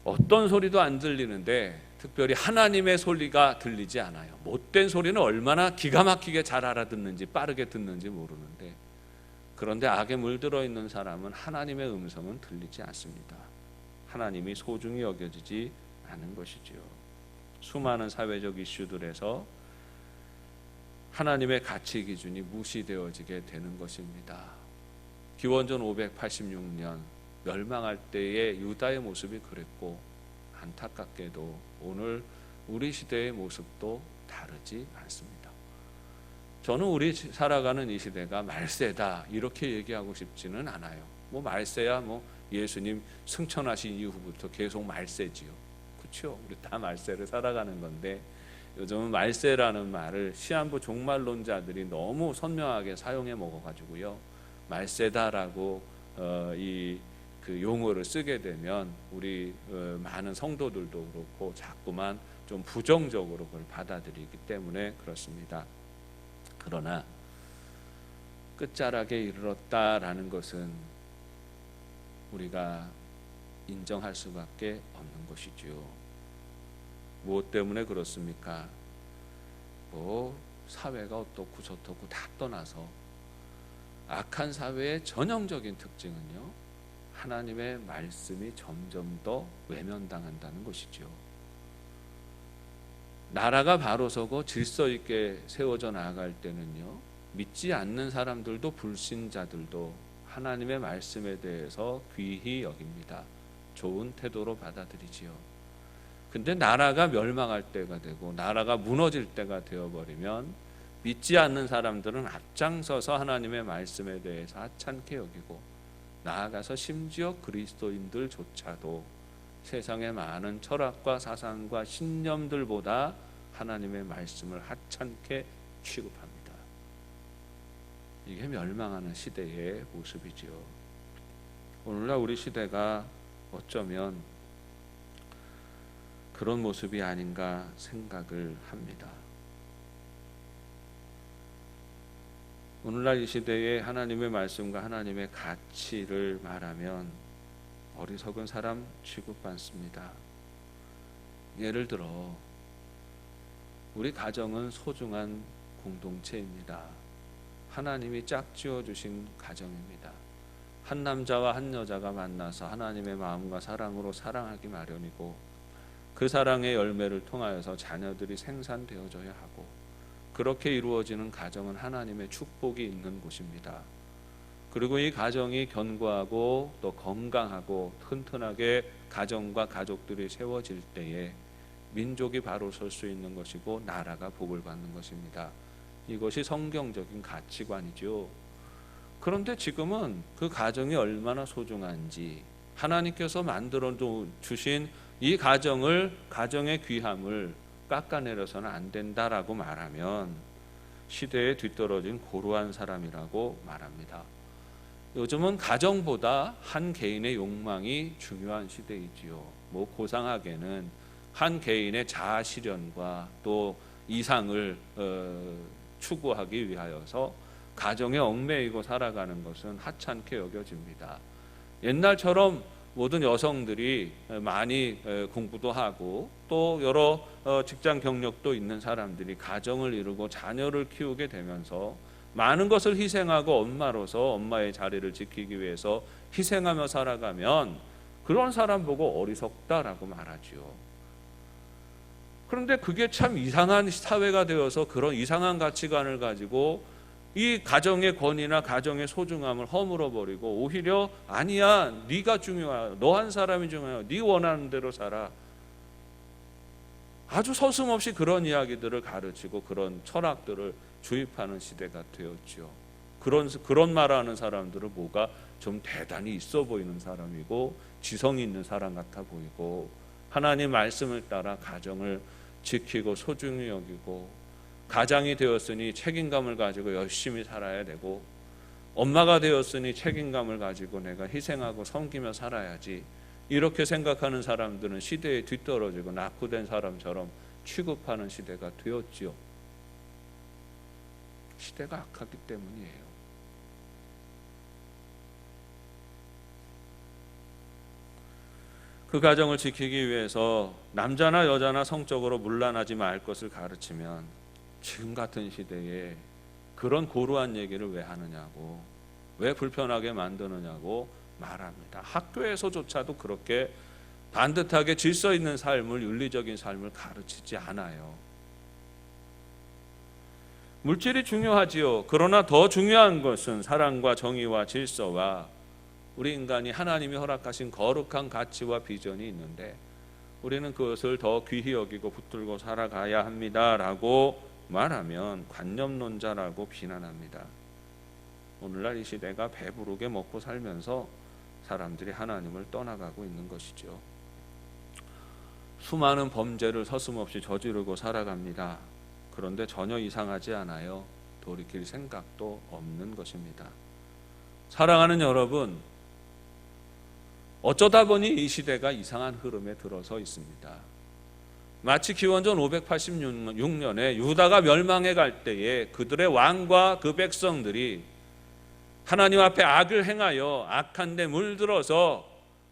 어떤 소리도 안 들리는데 특별히 하나님의 소리가 들리지 않아요. 못된 소리는 얼마나 기가 막히게 잘 알아듣는지, 빠르게 듣는지 모르는데, 그런데 악에 물들어 있는 사람은 하나님의 음성은 들리지 않습니다. 하나님이 소중히 여겨지지 않은 것이지요. 수많은 사회적 이슈들에서 하나님의 가치 기준이 무시되어지게 되는 것입니다. 기원전 586년 멸망할 때의 유다의 모습이 그랬고, 안타깝게도 오늘 우리 시대의 모습도 다르지 않습니다. 저는 우리 살아가는 이 시대가 말세다 이렇게 얘기하고 싶지는 않아요. 뭐 말세야 뭐 예수님 승천하신 이후부터 계속 말세지요. 그렇죠? 우리 다 말세를 살아가는 건데, 요즘은 말세라는 말을 시한부 종말론자들이 너무 선명하게 사용해 먹어가지고요, 말세다라고 그 용어를 쓰게 되면 우리 많은 성도들도 그렇고 자꾸만 좀 부정적으로 그걸 받아들이기 때문에 그렇습니다. 그러나 끝자락에 이르렀다라는 것은 우리가 인정할 수밖에 없는 것이지요. 무엇 때문에 그렇습니까? 뭐 사회가 어떻고 저떻고 다 떠나서 악한 사회의 전형적인 특징은요, 하나님의 말씀이 점점 더 외면당한다는 것이죠. 나라가 바로 서고 질서 있게 세워져 나아갈 때는요, 믿지 않는 사람들도 불신자들도 하나님의 말씀에 대해서 귀히 여깁니다. 좋은 태도로 받아들이지요. 근데 나라가 멸망할 때가 되고 나라가 무너질 때가 되어버리면 믿지 않는 사람들은 앞장서서 하나님의 말씀에 대해서 하찮게 여기고, 나아가서 심지어 그리스도인들조차도 세상의 많은 철학과 사상과 신념들보다 하나님의 말씀을 하찮게 취급합니다. 이게 멸망하는 시대의 모습이지요. 오늘날 우리 시대가 어쩌면 그런 모습이 아닌가 생각을 합니다. 오늘날 이 시대에 하나님의 말씀과 하나님의 가치를 말하면 어리석은 사람 취급받습니다. 예를 들어 우리 가정은 소중한 공동체입니다. 하나님이 짝지어 주신 가정입니다. 한 남자와 한 여자가 만나서 하나님의 마음과 사랑으로 사랑하기 마련이고, 그 사랑의 열매를 통하여서 자녀들이 생산되어져야 하고, 그렇게 이루어지는 가정은 하나님의 축복이 있는 곳입니다. 그리고 이 가정이 견고하고 또 건강하고 튼튼하게 가정과 가족들이 세워질 때에 민족이 바로 설 수 있는 것이고 나라가 복을 받는 것입니다. 이것이 성경적인 가치관이죠. 그런데 지금은 그 가정이 얼마나 소중한지, 하나님께서 만들어 주신 이 가정의 귀함을 깎아내려서는 안 된다라고 말하면 시대에 뒤떨어진 고루한 사람이라고 말합니다. 요즘은 가정보다 한 개인의 욕망이 중요한 시대이지요. 뭐 고상하게는 한 개인의 자아 실현과 또 이상을 추구하기 위하여서 가정에 얽매이고 살아가는 것은 하찮게 여겨집니다. 옛날처럼 모든 여성들이 많이 공부도 하고 또 여러 직장 경력도 있는 사람들이 가정을 이루고 자녀를 키우게 되면서 많은 것을 희생하고 엄마로서 엄마의 자리를 지키기 위해서 희생하며 살아가면 그런 사람 보고 어리석다라고 말하지요. 그런데 그게 참 이상한 사회가 되어서 그런 이상한 가치관을 가지고 이 가정의 권위나 가정의 소중함을 허물어버리고, 오히려 아니야, 네가 중요해, 너 한 사람이 중요해, 네 원하는 대로 살아, 아주 서슴없이 그런 이야기들을 가르치고 그런 철학들을 주입하는 시대가 되었지요. 그런 말하는 사람들은 뭐가 좀 대단히 있어 보이는 사람이고 지성이 있는 사람 같아 보이고, 하나님 말씀을 따라 가정을 지키고 소중히 여기고, 가장이 되었으니 책임감을 가지고 열심히 살아야 되고, 엄마가 되었으니 책임감을 가지고 내가 희생하고 섬기며 살아야지, 이렇게 생각하는 사람들은 시대에 뒤떨어지고 낙후된 사람처럼 취급하는 시대가 되었지요. 시대가 악하기 때문이에요. 그 가정을 지키기 위해서 남자나 여자나 성적으로 문란하지 말 것을 가르치면 지금 같은 시대에 그런 고루한 얘기를 왜 하느냐고, 왜 불편하게 만드느냐고 말합니다. 학교에서조차도 그렇게 반듯하게 질서 있는 삶을, 윤리적인 삶을 가르치지 않아요. 물질이 중요하지요. 그러나 더 중요한 것은 사랑과 정의와 질서와 우리 인간이 하나님이 허락하신 거룩한 가치와 비전이 있는데 우리는 그것을 더 귀히 여기고 붙들고 살아가야 합니다라고 말하면 관념론자라고 비난합니다. 오늘날 이 시대가 배부르게 먹고 살면서 사람들이 하나님을 떠나가고 있는 것이죠. 수많은 범죄를 서슴없이 저지르고 살아갑니다. 그런데 전혀 이상하지 않아요. 돌이킬 생각도 없는 것입니다. 사랑하는 여러분, 어쩌다 보니 이 시대가 이상한 흐름에 들어서 있습니다. 마치 기원전 586년에 유다가 멸망해 갈 때에 그들의 왕과 그 백성들이 하나님 앞에 악을 행하여 악한 데 물들어서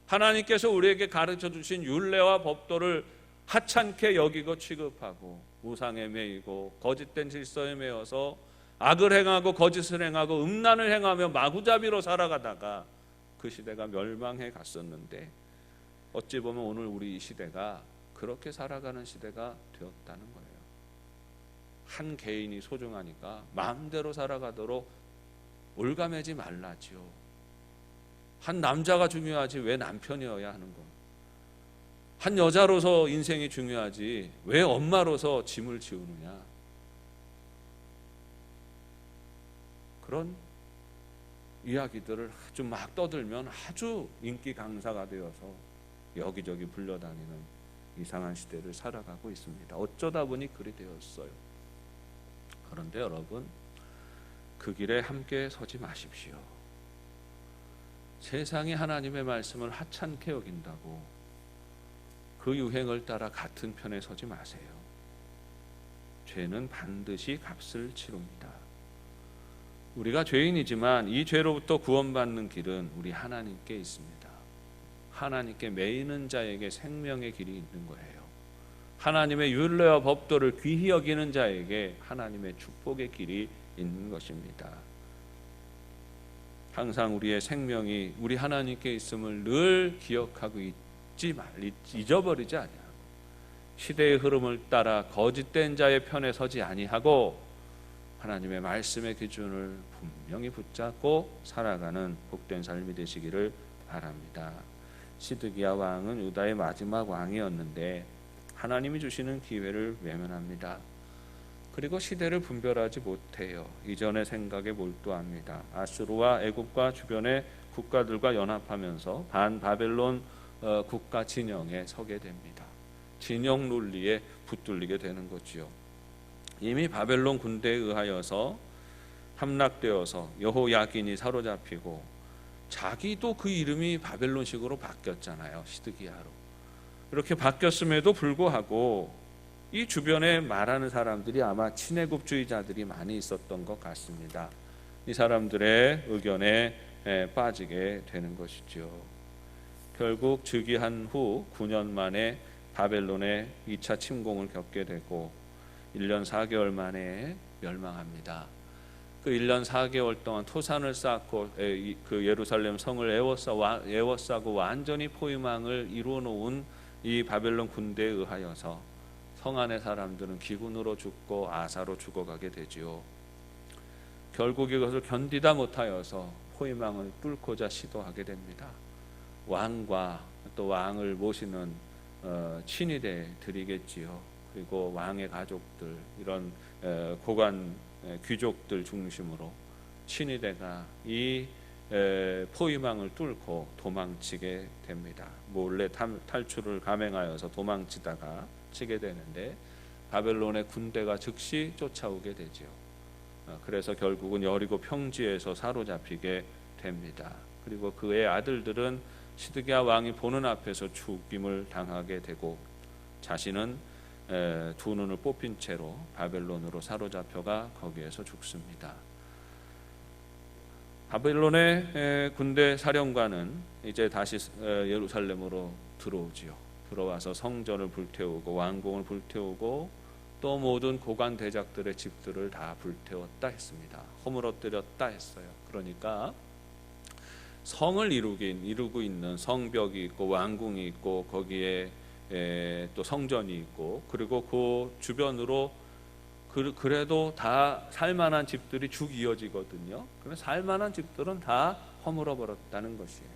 하나님께서 우리에게 가르쳐 주신 율례와 법도를 하찮게 여기고 취급하고 우상에 매이고 거짓된 질서에 매여서 악을 행하고 거짓을 행하고 음란을 행하며 마구잡이로 살아가다가 그 시대가 멸망해 갔었는데 어찌 보면 오늘 우리 이 시대가 그렇게 살아가는 시대가 되었다는 거예요. 한 개인이 소중하니까 마음대로 살아가도록 올가매지 말라지요. 한 남자가 중요하지 왜 남편이어야 하는 거? 한 여자로서 인생이 중요하지 왜 엄마로서 짐을 지우느냐? 그런 이야기들을 아주 막 떠들면 아주 인기 강사가 되어서 여기저기 불려다니는 이상한 시대를 살아가고 있습니다. 어쩌다 보니 그리 되었어요. 그런데 여러분, 그 길에 함께 서지 마십시오. 세상이 하나님의 말씀을 하찮게 여긴다고 그 유행을 따라 같은 편에 서지 마세요. 죄는 반드시 값을 치릅니다. 우리가 죄인이지만 이 죄로부터 구원받는 길은 우리 하나님께 있습니다. 하나님께 매이는 자에게 생명의 길이 있는 거예요. 하나님의 율례와 법도를 귀히 여기는 자에게 하나님의 축복의 길이 있는 것입니다. 항상 우리의 생명이 우리 하나님께 있음을 늘 기억하고 잊어버리지 아니하고 시대의 흐름을 따라 거짓된 자의 편에 서지 아니하고 하나님의 말씀의 기준을 분명히 붙잡고 살아가는 복된 삶이 되시기를 바랍니다. 시드기야 왕은 유다의 마지막 왕이었는데 하나님이 주시는 기회를 외면합니다. 그리고 시대를 분별하지 못해요. 이전의 생각에 몰두합니다. 아수르와 애굽과 주변의 국가들과 연합하면서 반바벨론 국가 진영에 서게 됩니다. 진영 논리에 붙들리게 되는 거지요. 이미 바벨론 군대에 의하여서 함락되어서 여호야긴이 사로잡히고 자기도 그 이름이 바벨론식으로 바뀌었잖아요. 시드기야로. 이렇게 바뀌었음에도 불구하고 이 주변에 말하는 사람들이 아마 친애국주의자들이 많이 있었던 것 같습니다. 이 사람들의 의견에 빠지게 되는 것이죠. 결국 즉위한 후 9년 만에 바벨론의 2차 침공을 겪게 되고 1년 4개월 만에 멸망합니다. 그 1년 4개월 동안 토산을 쌓고 그 예루살렘 성을 에워싸고 완전히 포위망을 이루어 놓은 이 바벨론 군대에 의하여서 성 안의 사람들은 기근으로 죽고 아사로 죽어가게 되지요. 결국 이것을 견디다 못하여서 포위망을 뚫고자 시도하게 됩니다. 왕과 또 왕을 모시는 친위대들이겠지요. 그리고 왕의 가족들, 이런 고관 귀족들 중심으로 친위대가 이 포위망을 뚫고 도망치게 됩니다. 몰래 탈출을 감행하여서 도망치다가 치게 되는데 바벨론의 군대가 즉시 쫓아오게 되죠. 그래서 결국은 여리고 평지에서 사로잡히게 됩니다. 그리고 그의 아들들은 시드기야 왕이 보는 앞에서 죽임을 당하게 되고 자신은 두 눈을 뽑힌 채로 바벨론으로 사로잡혀가 거기에서 죽습니다. 바벨론의 군대 사령관은 이제 다시 예루살렘으로 들어오지요. 들어와서 성전을 불태우고 왕궁을 불태우고 또 모든 고관 대작들의 집들을 다 불태웠다 했습니다. 허물어뜨렸다 했어요. 그러니까 성을 이루고 있는 성벽이 있고 왕궁이 있고 거기에 또 성전이 있고 그리고 그 주변으로 그래도 다 살만한 집들이 쭉 이어지거든요. 그래서 살만한 집들은 다 허물어 버렸다는 것이에요.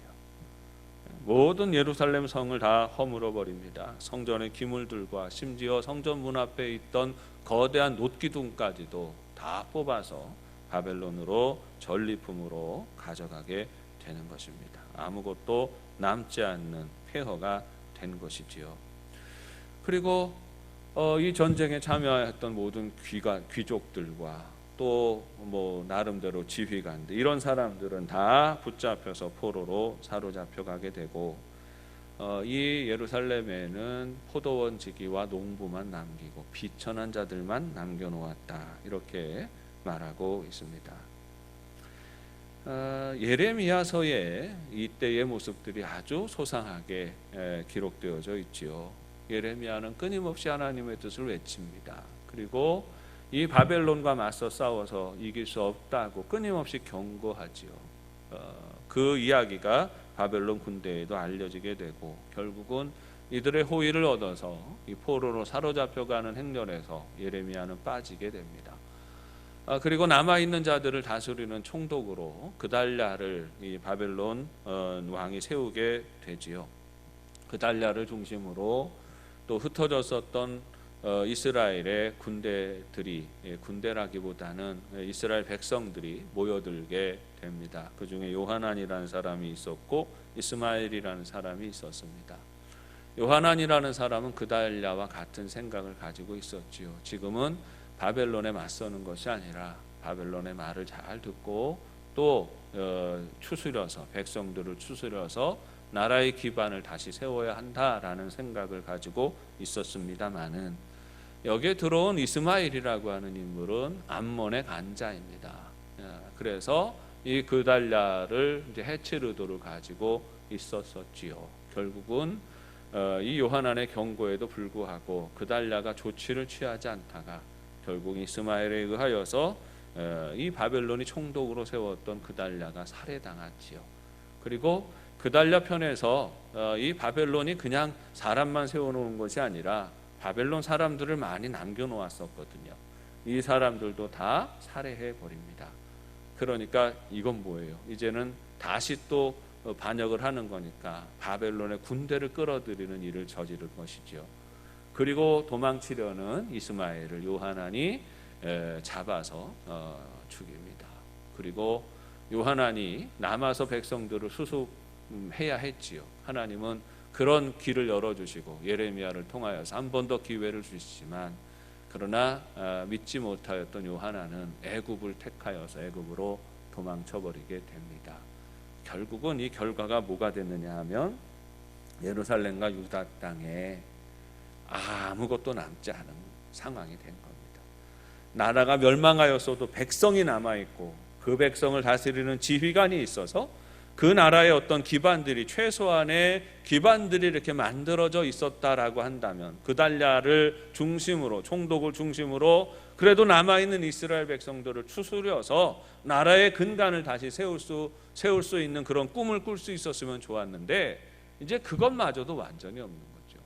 모든 예루살렘 성을 다 허물어 버립니다. 성전의 기물들과 심지어 성전 문 앞에 있던 거대한 놋기둥까지도 다 뽑아서 바벨론으로 전리품으로 가져가게 되는 것입니다. 아무것도 남지 않는 폐허가 된 것이지요. 그리고 이 전쟁에 참여했던 모든 귀족들과 또 뭐 나름대로 지휘관들 이런 사람들은 다 붙잡혀서 포로로 사로잡혀 가게 되고 이 예루살렘에는 포도원 지기와 농부만 남기고 비천한 자들만 남겨놓았다 이렇게 말하고 있습니다. 예레미야서에 이때의 모습들이 아주 소상하게 기록되어져 있지요. 예레미야는 끊임없이 하나님의 뜻을 외칩니다. 그리고 이 바벨론과 맞서 싸워서 이길 수 없다고 끊임없이 경고하지요. 그 이야기가 바벨론 군대에도 알려지게 되고 결국은 이들의 호의를 얻어서 이 포로로 사로잡혀가는 행렬에서 예레미야는 빠지게 됩니다. 그리고 남아있는 자들을 다스리는 총독으로 그달랴를 이 바벨론 왕이 세우게 되지요. 그달랴를 중심으로 또 흩어졌었던 이스라엘의 군대들이 군대라기보다는 이스라엘 백성들이 모여들게 됩니다. 그 중에 요하난이라는 사람이 있었고 이스마엘이라는 사람이 있었습니다. 요하난이라는 사람은 그달랴와 같은 생각을 가지고 있었지요. 지금은 바벨론에 맞서는 것이 아니라 바벨론의 말을 잘 듣고 또 추스려서 백성들을 추스려서 나라의 기반을 다시 세워야 한다라는 생각을 가지고 있었습니다마는 여기에 들어온 이스마엘이라고 하는 인물은 암몬의 간자입니다. 그래서 이 그달랴를 이제 해칠 의도를 가지고 있었었지요. 결국은 이 요하난의 경고에도 불구하고 그달랴가 조치를 취하지 않다가 결국 이스마엘에 의하여서 이 바벨론이 총독으로 세웠던 그달랴가 살해당하지요. 그리고 그달랴 편에서 이 바벨론이 그냥 사람만 세워놓은 것이 아니라 바벨론 사람들을 많이 남겨놓았었거든요. 이 사람들도 다 살해해 버립니다. 그러니까 이건 뭐예요? 이제는 다시 또 반역을 하는 거니까 바벨론의 군대를 끌어들이는 일을 저지른 것이죠. 그리고 도망치려는 이스마엘을 요하난이 잡아서 죽입니다. 그리고 요하난이 남아서 백성들을 수습해야 했지요. 하나님은 그런 길을 열어주시고 예레미야를 통하여서 한 번 더 기회를 주시지만 그러나 믿지 못하였던 요하난은 애굽을 택하여서 애굽으로 도망쳐버리게 됩니다. 결국은 이 결과가 뭐가 됐느냐 하면 예루살렘과 유다 땅에 아무것도 남지 않은 상황이 된 겁니다. 나라가 멸망하였어도 백성이 남아있고 그 백성을 다스리는 지휘관이 있어서 그 나라의 어떤 기반들이 최소한의 기반들이 이렇게 만들어져 있었다라고 한다면 그달랴를 중심으로 총독을 중심으로 그래도 남아있는 이스라엘 백성들을 추스려서 나라의 근간을 다시 세울 수 있는 그런 꿈을 꿀 수 있었으면 좋았는데 이제 그것마저도 완전히 없는 거죠.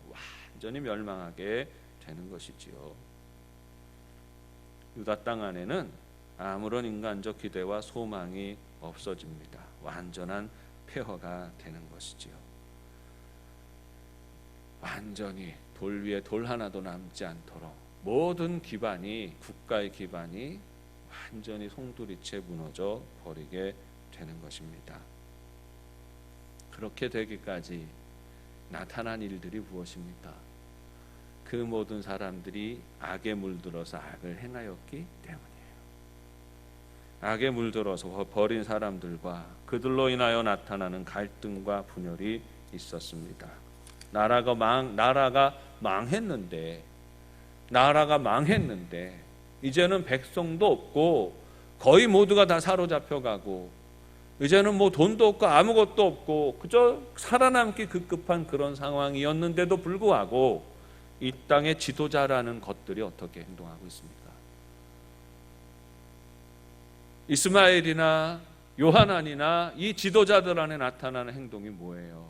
완전히 멸망하게 되는 것이지요. 유다 땅 안에는 아무런 인간적 기대와 소망이 없어집니다. 완전한 폐허가 되는 것이지요. 완전히 돌 위에 돌 하나도 남지 않도록 모든 기반이 국가의 기반이 완전히 송두리째 무너져 버리게 되는 것입니다. 그렇게 되기까지 나타난 일들이 무엇입니까? 그 모든 사람들이 악에 물들어서 악을 행하였기 때문이에요. 악에 물들어서 버린 사람들과 그들로 인하여 나타나는 갈등과 분열이 있었습니다. 나라가 망했는데 이제는 백성도 없고 거의 모두가 다 사로잡혀가고 이제는 뭐 돈도 없고 아무것도 없고 그저 살아남기 급급한 그런 상황이었는데도 불구하고 이 땅의 지도자라는 것들이 어떻게 행동하고 있습니까? 이스마엘이나 요하난이나 이 지도자들 안에 나타나는 행동이 뭐예요?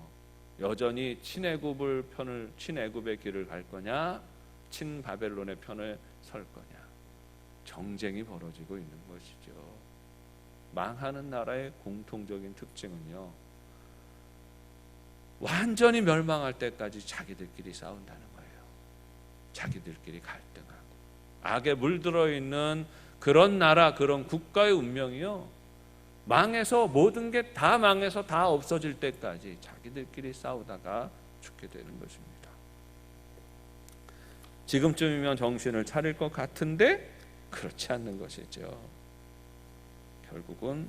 여전히 친애굽의 길을 갈 거냐, 친바벨론의 편을 설 거냐. 정쟁이 벌어지고 있는 것이죠. 망하는 나라의 공통적인 특징은요, 완전히 멸망할 때까지 자기들끼리 싸운다는 거예요. 자기들끼리 갈등하고 악에 물들어 있는 그런 나라, 그런 국가의 운명이요, 망해서 모든 게 다 망해서 다 없어질 때까지 자기들끼리 싸우다가 죽게 되는 것입니다. 지금쯤이면 정신을 차릴 것 같은데 그렇지 않는 것이죠. 결국은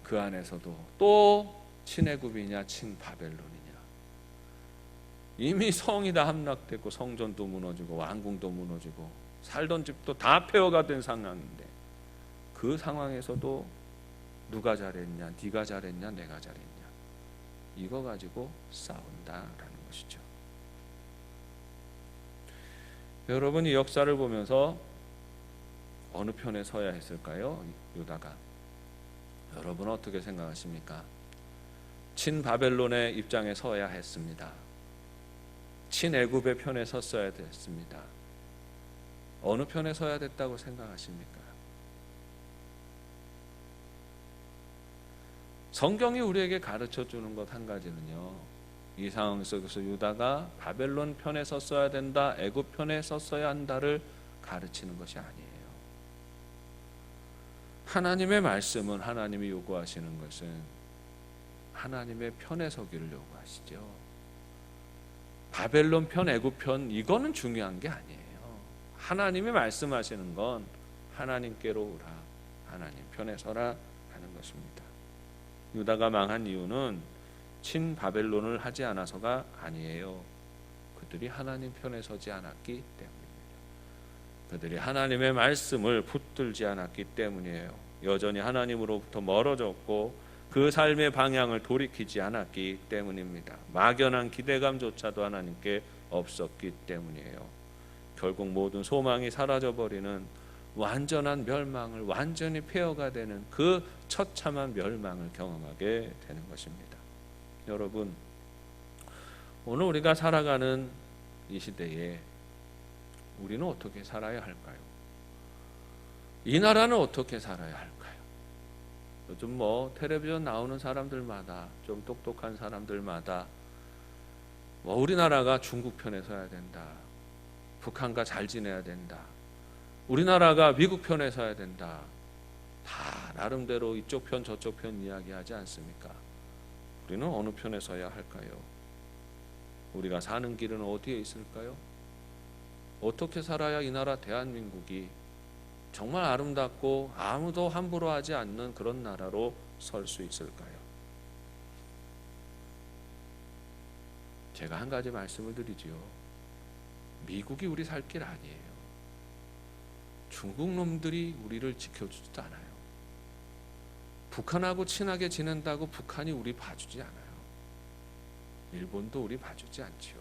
그 안에서도 또 친애굽이냐 친바벨론이냐, 이미 성이 다 함락되고 성전도 무너지고 왕궁도 무너지고 살던 집도 다 폐허가 된 상황인데, 그 상황에서도 누가 잘했냐, 네가 잘했냐, 내가 잘했냐, 이거 가지고 싸운다라는 것이죠. 여러분, 이 역사를 보면서 어느 편에 서야 했을까요? 유다가. 여러분은 어떻게 생각하십니까? 친바벨론의 입장에 서야 했습니다. 친애굽의 편에 섰어야 됐습니다. 어느 편에 서야 됐다고 생각하십니까? 성경이 우리에게 가르쳐주는 것 한 가지는요, 이 상황 속에서 유다가 바벨론 편에 섰어야 된다, 애굽 편에 섰어야 한다를 가르치는 것이 아니에요. 하나님의 말씀은, 하나님이 요구하시는 것은 하나님의 편에 서기를 요구하시죠. 바벨론 편, 애굽 편, 이거는 중요한 게 아니에요. 하나님이 말씀하시는 건 하나님께로 오라, 하나님 편에 서라 하는 것입니다. 유다가 망한 이유는 친 바벨론을 하지 않아서가 아니에요. 그들이 하나님 편에 서지 않았기 때문입니다. 그들이 하나님의 말씀을 붙들지 않았기 때문이에요. 여전히 하나님으로부터 멀어졌고 그 삶의 방향을 돌이키지 않았기 때문입니다. 막연한 기대감조차도 하나님께 없었기 때문이에요. 결국 모든 소망이 사라져버리는 완전한 멸망을, 완전히 폐허가 되는 그 처참한 멸망을 경험하게 되는 것입니다. 여러분, 오늘 우리가 살아가는 이 시대에 우리는 어떻게 살아야 할까요? 이 나라는 어떻게 살아야 할까요? 요즘 텔레비전 나오는 사람들마다, 좀 똑똑한 사람들마다 우리나라가 중국 편에 서야 된다, 북한과 잘 지내야 된다, 우리나라가 미국 편에 서야 된다, 다 나름대로 이쪽 편 저쪽 편 이야기하지 않습니까? 우리는 어느 편에 서야 할까요? 우리가 사는 길은 어디에 있을까요? 어떻게 살아야 이 나라 대한민국이 정말 아름답고 아무도 함부로 하지 않는 그런 나라로 설 수 있을까요? 제가 한 가지 말씀을 드리지요. 미국이 우리 살 길 아니에요. 중국 놈들이 우리를 지켜주지도 않아요. 북한하고 친하게 지낸다고 북한이 우리 봐주지 않아요. 일본도 우리 봐주지 않지요.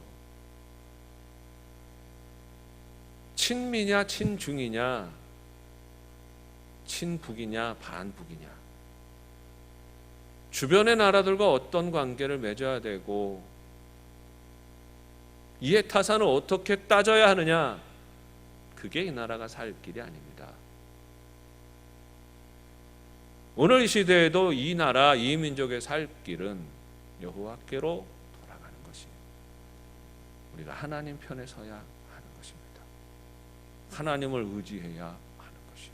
친미냐 친중이냐, 친북이냐 반북이냐, 주변의 나라들과 어떤 관계를 맺어야 되고 이해 타산을 어떻게 따져야 하느냐, 그게 이 나라가 살 길이 아닙니다. 오늘 이 시대에도 이 나라, 이 민족의 살 길은 여호와께로 돌아가는 것이에요. 우리가 하나님 편에 서야 하는 것입니다. 하나님을 의지해야 하는 것이에요.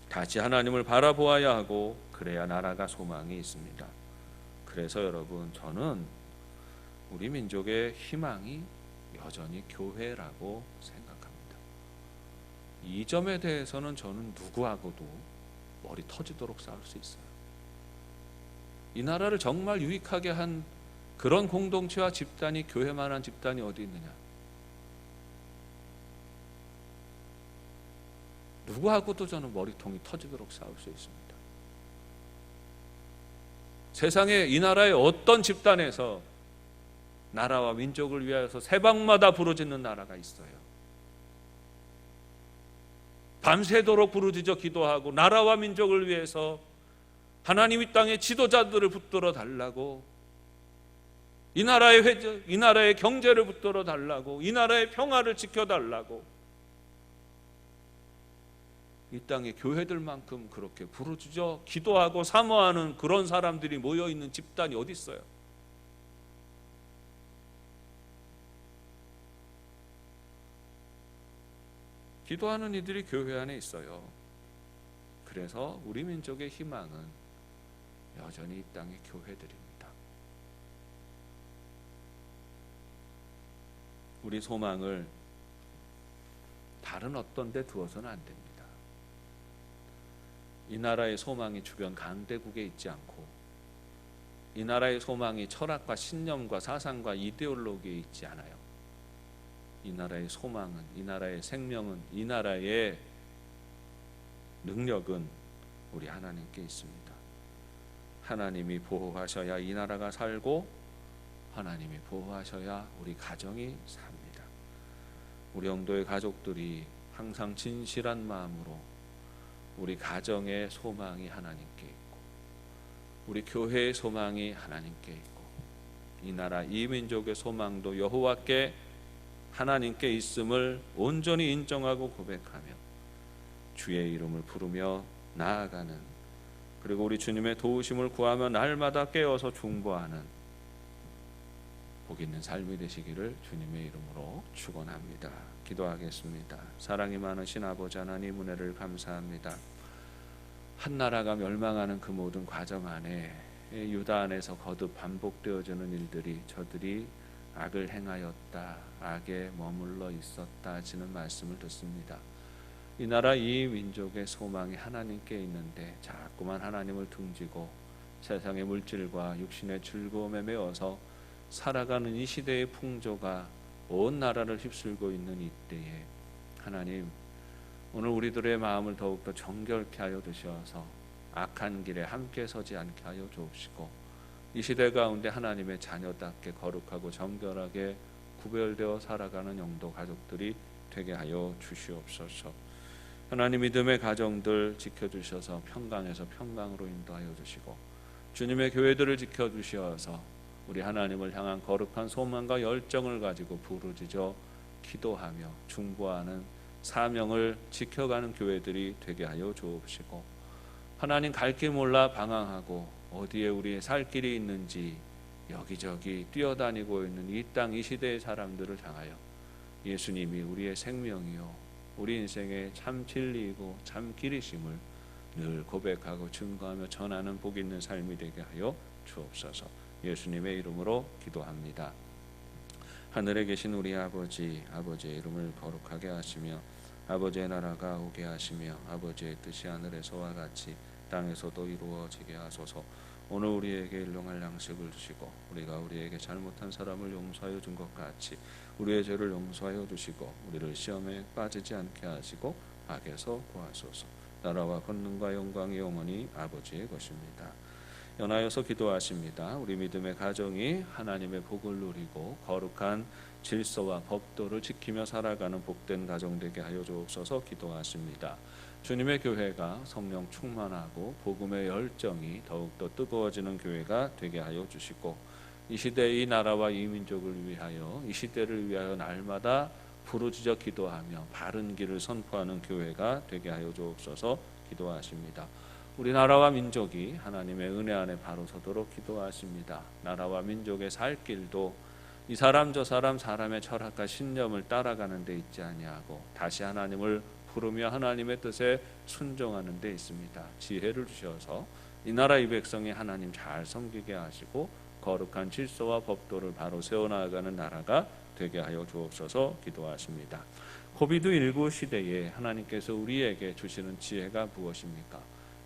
다시 하나님을 바라보아야 하고, 그래야 나라가 소망이 있습니다. 그래서 여러분, 저는 우리 민족의 희망이 여전히 교회라고 생각합니다. 이 점에 대해서는 저는 누구하고도 머리 터지도록 싸울 수 있어요. 이 나라를 정말 유익하게 한 그런 공동체와 집단이, 교회만한 집단이 어디 있느냐? 누구하고도 저는 머리통이 터지도록 싸울 수 있습니다. 세상에 이 나라의 어떤 집단에서 나라와 민족을 위하여서 새방마다 부르짖는 나라가 있어요. 밤새도록 부르짖어 기도하고 나라와 민족을 위해서 하나님 이 땅의 지도자들을 붙들어 달라고, 이 나라의 회적, 이 나라의 경제를 붙들어 달라고, 이 나라의 평화를 지켜달라고, 이 땅의 교회들만큼 그렇게 부르짖어 기도하고 사모하는 그런 사람들이 모여있는 집단이 어디 있어요? 기도하는 이들이 교회 안에 있어요. 그래서 우리 민족의 희망은 여전히 이 땅의 교회들입니다. 우리 소망을 다른 어떤 데 두어서는 안 됩니다. 이 나라의 소망이 주변 강대국에 있지 않고, 이 나라의 소망이 철학과 신념과 사상과 이데올로기에 있지 않아요. 이 나라의 소망은, 이 나라의 생명은, 이 나라의 능력은 우리 하나님께 있습니다. 하나님이 보호하셔야 이 나라가 살고, 하나님이 보호하셔야 우리 가정이 삽니다. 우리 영도의 가족들이 항상 진실한 마음으로 우리 가정의 소망이 하나님께 있고, 우리 교회의 소망이 하나님께 있고, 이 나라 이 민족의 소망도 여호와께 하나님께 있음을 온전히 인정하고 고백하며 주의 이름을 부르며 나아가는, 그리고 우리 주님의 도우심을 구하며 날마다 깨어서 중보하는 복 있는 삶이 되시기를 주님의 이름으로 축원합니다. 기도하겠습니다. 사랑이 많으신 아버지 하나님, 은혜를 감사합니다. 한 나라가 멸망하는 그 모든 과정 안에 유다 안에서 거듭 반복되어지는 일들이, 저들이 악을 행하였다, 악에 머물러 있었다 하시는 말씀을 듣습니다. 이 나라 이 민족의 소망이 하나님께 있는데 자꾸만 하나님을 등지고 세상의 물질과 육신의 즐거움에 매어서 살아가는 이 시대의 풍조가 온 나라를 휩쓸고 있는 이때에 하나님, 오늘 우리들의 마음을 더욱더 정결케 하여 주셔서 악한 길에 함께 서지 않게 하여 주옵시고, 이 시대 가운데 하나님의 자녀답게 거룩하고 정결하게 구별되어 살아가는 영도 가족들이 되게 하여 주시옵소서. 하나님, 믿음의 가정들 지켜주셔서 평강에서 평강으로 인도하여 주시고, 주님의 교회들을 지켜주셔서 우리 하나님을 향한 거룩한 소망과 열정을 가지고 부르짖어 기도하며 중보하는 사명을 지켜가는 교회들이 되게 하여 주옵시고, 하나님, 갈 길 몰라 방황하고 어디에 우리의 살 길이 있는지 여기저기 뛰어다니고 있는 이 땅 이 시대의 사람들을 향하여 예수님이 우리의 생명이요 우리 인생의 참 진리이고 참 길이심을 늘 고백하고 증거하며 전하는 복 있는 삶이 되게 하여 주옵소서. 예수님의 이름으로 기도합니다. 하늘에 계신 우리 아버지, 아버지의 이름을 거룩하게 하시며 아버지의 나라가 오게 하시며 아버지의 뜻이 하늘에서와 같이 땅에서도 이루어지게 하소서. 오늘 우리에게 일용할 양식을 주시고 우리가 우리에게 잘못한 사람을 용서하여 준 것 같이 우리의 죄를 용서하여 주시고 우리를 시험에 빠지지 않게 하시고 악에서 구하소서. 나라와 권능과 영광이 영원히 아버지의 것입니다. 연하여서 기도하십니다. 우리 믿음의 가정이 하나님의 복을 누리고 거룩한 질서와 법도를 지키며 살아가는 복된 가정 되게 하여 주옵소서. 기도하십니다. 주님의 교회가 성령 충만하고 복음의 열정이 더욱더 뜨거워지는 교회가 되게 하여 주시고, 이 시대의 이 나라와 이 민족을 위하여, 이 시대를 위하여 날마다 부르짖어 기도하며 바른 길을 선포하는 교회가 되게 하여 주옵소서. 기도하십니다. 우리 나라와 민족이 하나님의 은혜 안에 바로 서도록 기도하십니다. 나라와 민족의 살 길도 이 사람 저 사람 사람의 철학과 신념을 따라가는 데 있지 아니하고 다시 하나님을 부르며 하나님의 뜻에 순종하는 데 있습니다. 지혜를 주셔서 이 나라 이 백성이 하나님 잘 섬기게 하시고 거룩한 질서와 법도를 바로 세워나가는 나라가 되게 하여 주옵소서. 기도하십니다. 코비드19 시대에 하나님께서 우리에게 주시는 지혜가 무엇입니까?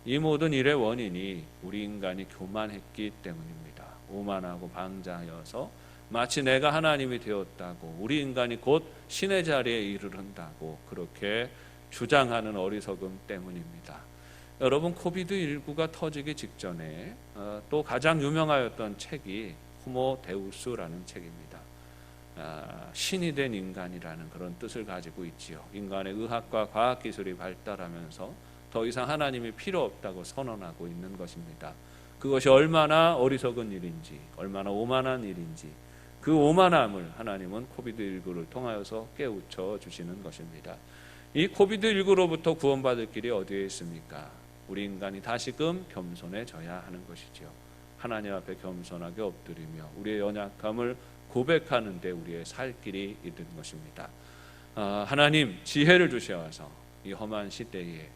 이 모든 일의 원인이 우리 인간이 교만했기 때문입니다. 오만하고 방자하여서 마치 내가 하나님이 되었다고, 우리 인간이 곧 신의 자리에 이르른다고 그렇게 주장하는 어리석음 때문입니다. 여러분, 코비드19가 터지기 직전에 또 가장 유명하였던 책이 호모 데우스라는 책입니다. 신이 된 인간이라는 그런 뜻을 가지고 있지요. 인간의 의학과 과학기술이 발달하면서 더 이상 하나님이 필요 없다고 선언하고 있는 것입니다. 그것이 얼마나 어리석은 일인지, 얼마나 오만한 일인지, 그 오만함을 하나님은 코비드19를 통하여서 깨우쳐 주시는 것입니다. 이 코비드19로부터 구원받을 길이 어디에 있습니까? 우리 인간이 다시금 겸손해져야 하는 것이죠. 하나님 앞에 겸손하게 엎드리며 우리의 연약함을 고백하는 데 우리의 살 길이 있는 것입니다. 하나님 지혜를 주셔서 이 험한 시대에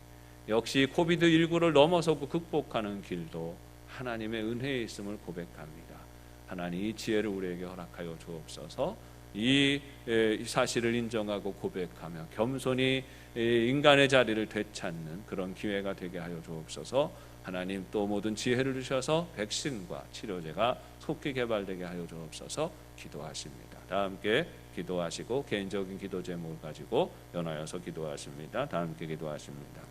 역시 코비드19를 넘어서고 극복하는 길도 하나님의 은혜에 있음을 고백합니다. 하나님 이 지혜를 우리에게 허락하여 주옵소서. 이 사실을 인정하고 고백하며 겸손히 인간의 자리를 되찾는 그런 기회가 되게 하여 주옵소서. 하나님 또 모든 지혜를 주셔서 백신과 치료제가 속히 개발되게 하여 주옵소서 기도하십니다. 다 함께 기도하시고 개인적인 기도 제목을 가지고 연하여서 기도하십니다. 다 함께 기도하십니다.